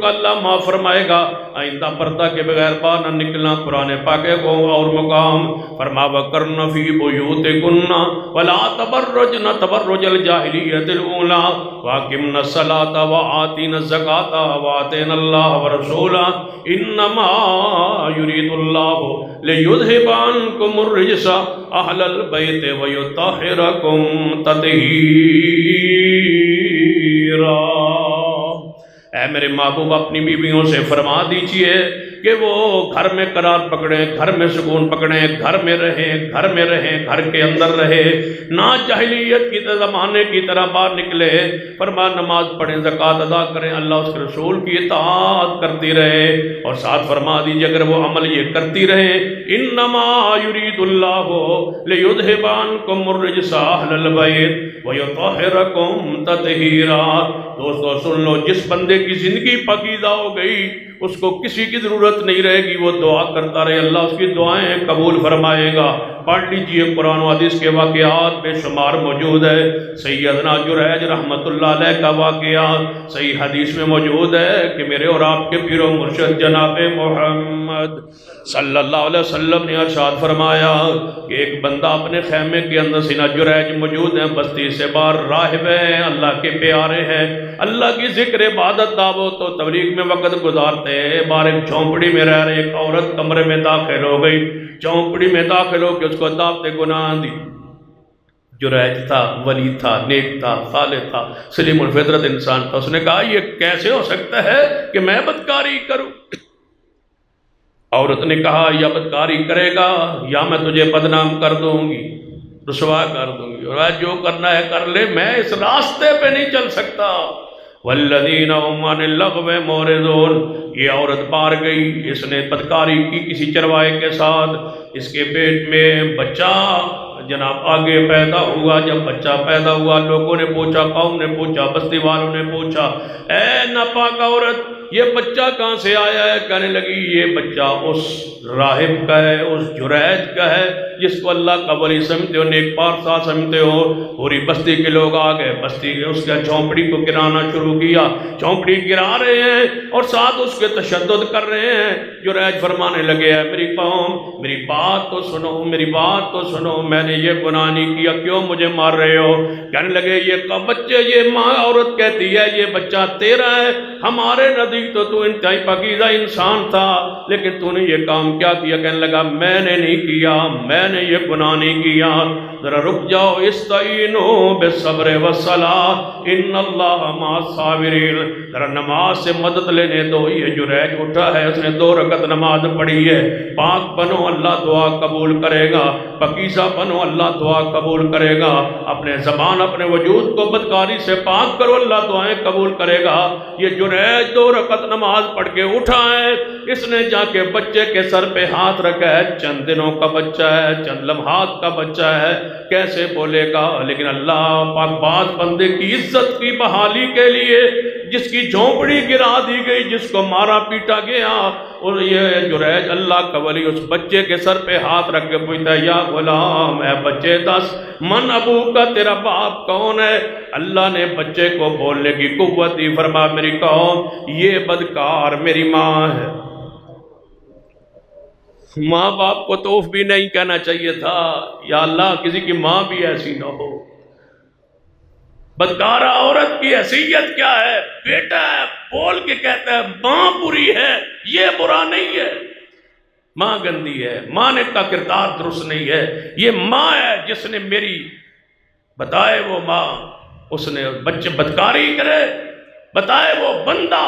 اللہ معاف فرمائے گا۔ آئندہ پردہ کے بغیر باہر نہ نکلنا۔ قرآن پاک کو اور مقام فرما وَقَرْنَ فِي بُيُوتِكُنَّ وَلَا تَبَرَّجْنَ تَبَرُّجَ الْجَاهِلِيَّةِ الْأُولَىٰ وَأَقِمْنَ الصَّلَاةَ وَآتِينَ الزَّكَاةَ وَأَطِعْنَ اللَّهَ وَرَسُولَهُ إِنَّمَا يُرِيدُ اللَّهُ لِيُذْهِبَ عَنكُمُ الرِّجْسَ أَهْلَ الْبَيْتِ وَيُطَهِّرَكُمْ تَطْهِيرًا۔ اے میرے محبوب اپنی بیویوں سے فرما دیجئے کہ وہ گھر میں قرار پکڑیں، گھر میں سکون پکڑیں، گھر میں رہیں، گھر کے اندر رہے، نہ جاہلیت کی زمانے کی طرح باہر نکلے۔ فرما نماز پڑھیں، زکوٰۃ ادا کریں، اللہ اس کے رسول کی اطاعت کرتی رہے، اور ساتھ فرما دیجئے اگر وہ عمل یہ کرتی رہے انما یرید اللہ لیذھب عنکم الرجس اہل البیت ویطہرکم تطہیرا۔ دوستو سن لو، جس بندے کی زندگی پاکیزہ ہو گئی اس کو کسی کی ضرورت نہیں رہے گی، وہ دعا کرتا رہے، اللہ اس کی دعائیں قبول فرمائے گا۔ پڑھ لیجئے قرآن و حدیث کے واقعات بے شمار موجود ہے۔ سیدنا جریج رحمت اللہ علیہ کا واقعات صحیح حدیث میں موجود ہے کہ میرے اور آپ کے پیر و مرشد جناب محمد صلی اللہ علیہ وسلم نے ارشاد فرمایا کہ ایک بندہ اپنے خیمے کے اندر سیدنا جریج موجود ہیں، بستی سے باہر راہب ہیں، اللہ کے پیارے ہیں، اللہ کی ذکر عبادت دعوت و تبلیغ میں وقت گزارتے ہیں۔ باہر ایک جھونپڑی میں رہ رہے، ایک عورت کمرے میں داخل ہو گئی، جھونپڑی میں داخل ہو کے اس کو دعوت گناہ دی۔ جریج تھا، ولی تھا، نیک تھا، صالح تھا، سلیم الفطرت انسان تھا۔ اس نے کہا یہ کیسے ہو سکتا ہے کہ میں بدکاری کروں؟ عورت نے کہا یا بدکاری کرے گا یا میں تجھے بدنام کر دوں گی، رسوا کر دوں گی، اور جو کرنا ہے کر لے، میں اس راستے پہ نہیں چل سکتا۔ والذین هم عن اللغو معرضون۔ یہ عورت باہر گئی، اس نے بدکاری کی کسی چروائے کے ساتھ، اس کے پیٹ میں بچہ جناب آگے پیدا ہوا۔ جب بچہ پیدا ہوا لوگوں نے پوچھا، قوم نے پوچھا، بستی والوں نے پوچھا، اے ناپاک عورت یہ بچہ کہاں سے آیا ہے؟ کہنے لگی یہ بچہ اس راہب کا ہے، اس جریج کا ہے جس کو اللہ کا ولی سمجھتے ہو، نیک پارسا سمجھتے ہو۔ پوری بستی کے لوگ آ گئے، بستی نے اس کا جھونپڑی کو گرانا شروع کیا، جھونپڑی گرا رہے ہیں اور ساتھ اس کے تشدد کر رہے ہیں۔ جریج فرمانے لگے ہے میری قوم میری بات تو سنو، میری بات تو سنو، میں نے یہ گناہ نہیں کیا، کیوں مجھے مار رہے ہو؟ کہنے لگے یہ بچے، یہ ماں عورت کہتی ہے یہ بچہ تیرا ہے، ہمارے نزدیک نزدیک تو انتہائی پاکیزہ انسان تھا، لیکن تو نے یہ کام کیا کیا؟ کہنے لگا میں نے نہیں کیا، میں نے یہ گناہ نہیں کیا۔ ذرا رک جاؤ، استعینوا بالصبر والصلاۃ ان اللہ مع الصابرین، ذرا نماز سے مدد لینے دو۔ یہ جریج اٹھا ہے، اس نے 2 رکعت نماز پڑھی ہے۔ پاک بنو، اللہ دعا قبول کرے گا، پاکیزہ بنو، اللہ دعا قبول کرے گا۔ اپنے زبان اپنے وجود کو بدکاری سے پاک کرو، اللہ دعائیں قبول کرے گا۔ یہ جریج 2 رکعت نماز پڑھ کے اٹھا ہے، اس نے جا کے بچے کے سر پہ ہاتھ رکھا ہے۔ چند دنوں کا بچہ ہے، چند لمحات کا بچہ ہے، کیسے بولے گا؟ لیکن اللہ پاک بعض بندے کی عزت کی بحالی کے لیے جس کی جھونپڑی گرا دی گئی، جس کو مارا پیٹا گیا، اور یہ جریج اللہ کا ولی اس بچے کے سر پہ ہاتھ رکھ کے پوچھتا ہے، یا غلام، اے بچے دس من ابو کا، تیرا باپ کون ہے؟ اللہ نے بچے کو بولنے کی قوت دی، فرما میری قوم یہ بدکار میری ماں ہے۔ ماں باپ کو تو اف بھی نہیں کہنا چاہیے تھا، یا اللہ کسی کی ماں بھی ایسی نہ ہو۔ بدکارہ عورت کی حیثیت کیا ہے؟ بیٹا ہے، بول کے کہتا ہے ماں بری ہے، یہ برا نہیں ہے، ماں گندی ہے، ماں نے کا کردار درست نہیں ہے، یہ ماں ہے جس نے میری بتائے وہ ماں، اس نے بچے بدکاری کرے، بتائے وہ بندہ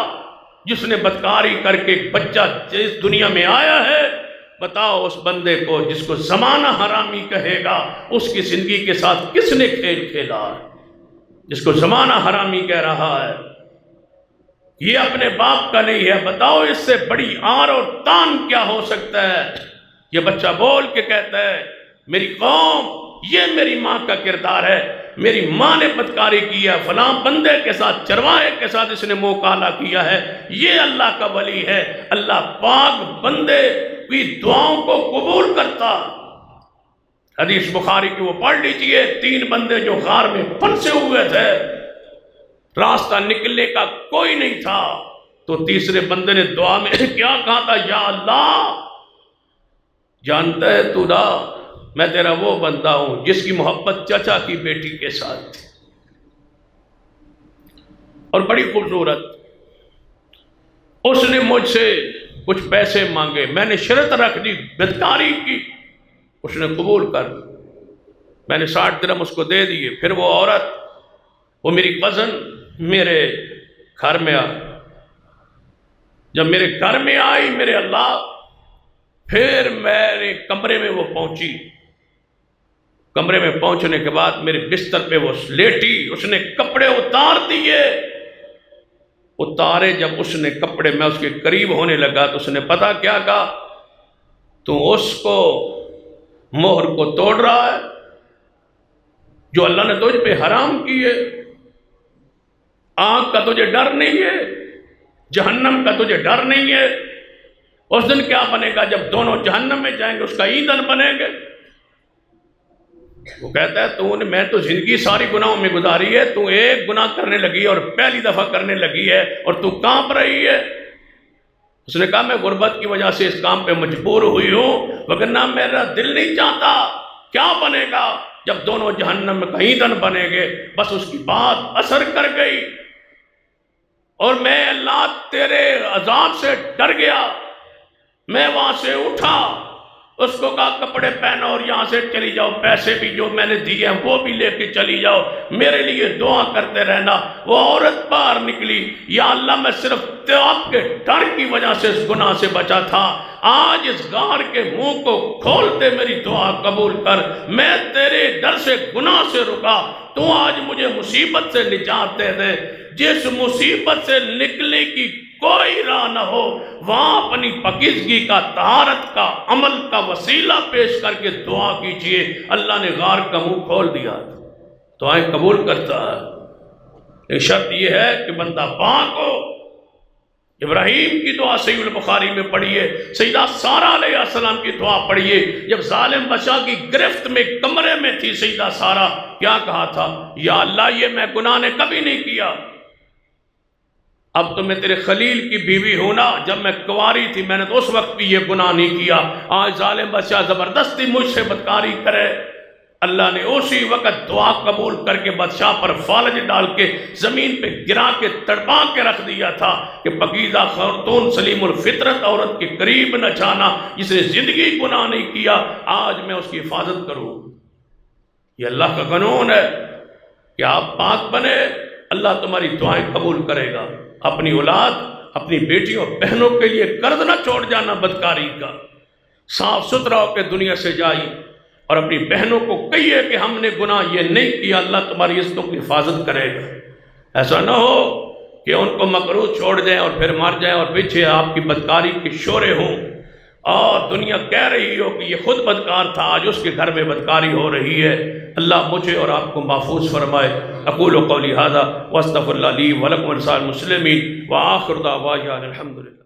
جس نے بدکاری کر کے بچہ جس دنیا میں آیا ہے، بتاؤ اس بندے کو جس کو زمانہ حرامی کہے گا، اس کی زندگی کے ساتھ کس نے کھیل کھیلا؟ جس کو زمانہ حرامی کہہ رہا ہے، یہ اپنے باپ کا نہیں ہے، بتاؤ اس سے بڑی آر اور تان کیا ہو سکتا ہے؟ یہ بچہ بول کے کہتا ہے میری قوم یہ میری ماں کا کردار ہے، میری ماں نے بدکاری کی ہے، فلاں بندے کے ساتھ، چرواہے کے ساتھ اس نے منہ کالا کیا ہے، یہ اللہ کا ولی ہے۔ اللہ پاک بندے کی دعاؤں کو قبول کرتا۔ حدیث بخاری کی وہ پڑھ لیجئے، 3 بندے جو غار میں پھنسے ہوئے تھے، راستہ نکلنے کا کوئی نہیں تھا، تو تیسرے بندے نے دعا میں کیا کہا تھا؟ یا اللہ جانتا ہے تو نا میں تیرا وہ بندہ ہوں جس کی محبت چچا کی بیٹی کے ساتھ تھی، اور بڑی خوبصورت، اس نے مجھ سے کچھ پیسے مانگے، میں نے شرط رکھ دی، بدکاری کی، اس نے قبول کر، میں نے 60 درہم اس کو دے دیے۔ پھر وہ عورت، وہ میری کزن میرے گھر میں آئی، جب میرے گھر میں آئی میرے اللہ، پھر میرے کمرے میں وہ پہنچی، کمرے میں پہنچنے کے بعد میرے بستر پہ وہ لیٹی، اس نے کپڑے اتار دیے، اتارے جب اس نے کپڑے، میں اس کے قریب ہونے لگا تو اس نے پتہ کیا کہا؟ تو اس کو مہر کو توڑ رہا ہے جو اللہ نے تجھ پہ حرام کی ہے، آگ کا تجھے ڈر نہیں ہے، جہنم کا تجھے ڈر نہیں ہے، اس دن کیا بنے گا جب دونوں جہنم میں جائیں گے، اس کا ایندھن بنیں گے۔ وہ کہتا ہے میں تو زندگی ساری گناہوں میں گزاری ہے، تو ایک گناہ کرنے لگی ہے اور پہلی دفعہ کرنے لگی ہے اور تو کانپ رہی ہے۔ اس نے کہا میں غربت کی وجہ سے اس کام پہ مجبور ہوئی ہوں، وگرنہ میرا دل نہیں چاہتا۔ کیا بنے گا جب دونوں جہنم میں کہیں دن بنے گے؟ بس اس کی بات اثر کر گئی اور میں اللہ تیرے عذاب سے ڈر گیا، میں وہاں سے اٹھا، اس کو کہا کپڑے پہنو اور یہاں سے چلی جاؤ، پیسے بھی جو میں نے دیے ہیں وہ بھی لے کے چلی جاؤ، میرے لیے دعا کرتے رہنا۔ وہ عورت باہر نکلی، یا اللہ میں صرف آپ کے ڈر کی وجہ سے اس گناہ سے بچا تھا، آج اس غار کے منہ کو کھولتے میری دعا قبول کر، میں تیرے ڈر سے گناہ سے رکا، تو آج مجھے مصیبت سے نجات دے دے۔ جس مصیبت سے نکلنے کی کوئی راہ نہ ہو، وہاں اپنی پاکیزگی کا، طہارت کا، عمل کا وسیلہ پیش کر کے دعا کیجئے، اللہ نے غار کا منہ کھول دیا، دعائیں قبول کرتا ہے۔ ایک شرط یہ ہے کہ بندہ پاک ہو۔ ابراہیم کی دعا صحیح البخاری میں پڑھیے، سیدہ سارہ علیہ السلام کی دعا پڑھیے، جب ظالم بادشاہ کی گرفت میں کمرے میں تھی سیدہ سارہ، کیا کہا تھا؟ یا اللہ یہ میں گناہ نے کبھی نہیں کیا، اب تو میں تیرے خلیل کی بیوی ہوں نا، جب میں کنواری تھی میں نے تو اس وقت بھی یہ گناہ نہیں کیا، آج ظالم بادشاہ زبردستی مجھ سے بدکاری کرے، اللہ نے اسی وقت دعا قبول کر کے بادشاہ پر فالج ڈال کے زمین پہ گرا کے تڑپا کے رکھ دیا تھا کہ پاکیزہ خاتون سلیم الفطرت عورت کے قریب نہ جانا، جس نے زندگی گناہ نہیں کیا، آج میں اس کی حفاظت کروں۔ یہ اللہ کا قانون ہے کہ آپ پاک بنے، اللہ تمہاری دعائیں قبول کرے گا۔ اپنی اولاد، اپنی بیٹیوں بہنوں کے لیے قرض نہ چھوڑ جانا بدکاری کا، صاف ستھرا ہو کے دنیا سے جائی، اور اپنی بہنوں کو کہیے کہ ہم نے گناہ یہ نہیں کیا، اللہ تمہاری عزتوں کی حفاظت کرے گا۔ ایسا نہ ہو کہ ان کو مکروہ چھوڑ جائیں اور پھر مر جائیں اور پیچھے آپ کی بدکاری کے شورے ہوں، اور دنیا کہہ رہی ہو کہ یہ خود بدکار تھا، آج اس کے گھر میں بدکاری ہو رہی ہے۔ اللہ مجھے اور آپ کو محفوظ فرمائے۔ اقول قولی ھذا واستغفر اللہ لی ولکم ولسائر المسلمین وآخر دعوانا الحمدللہ۔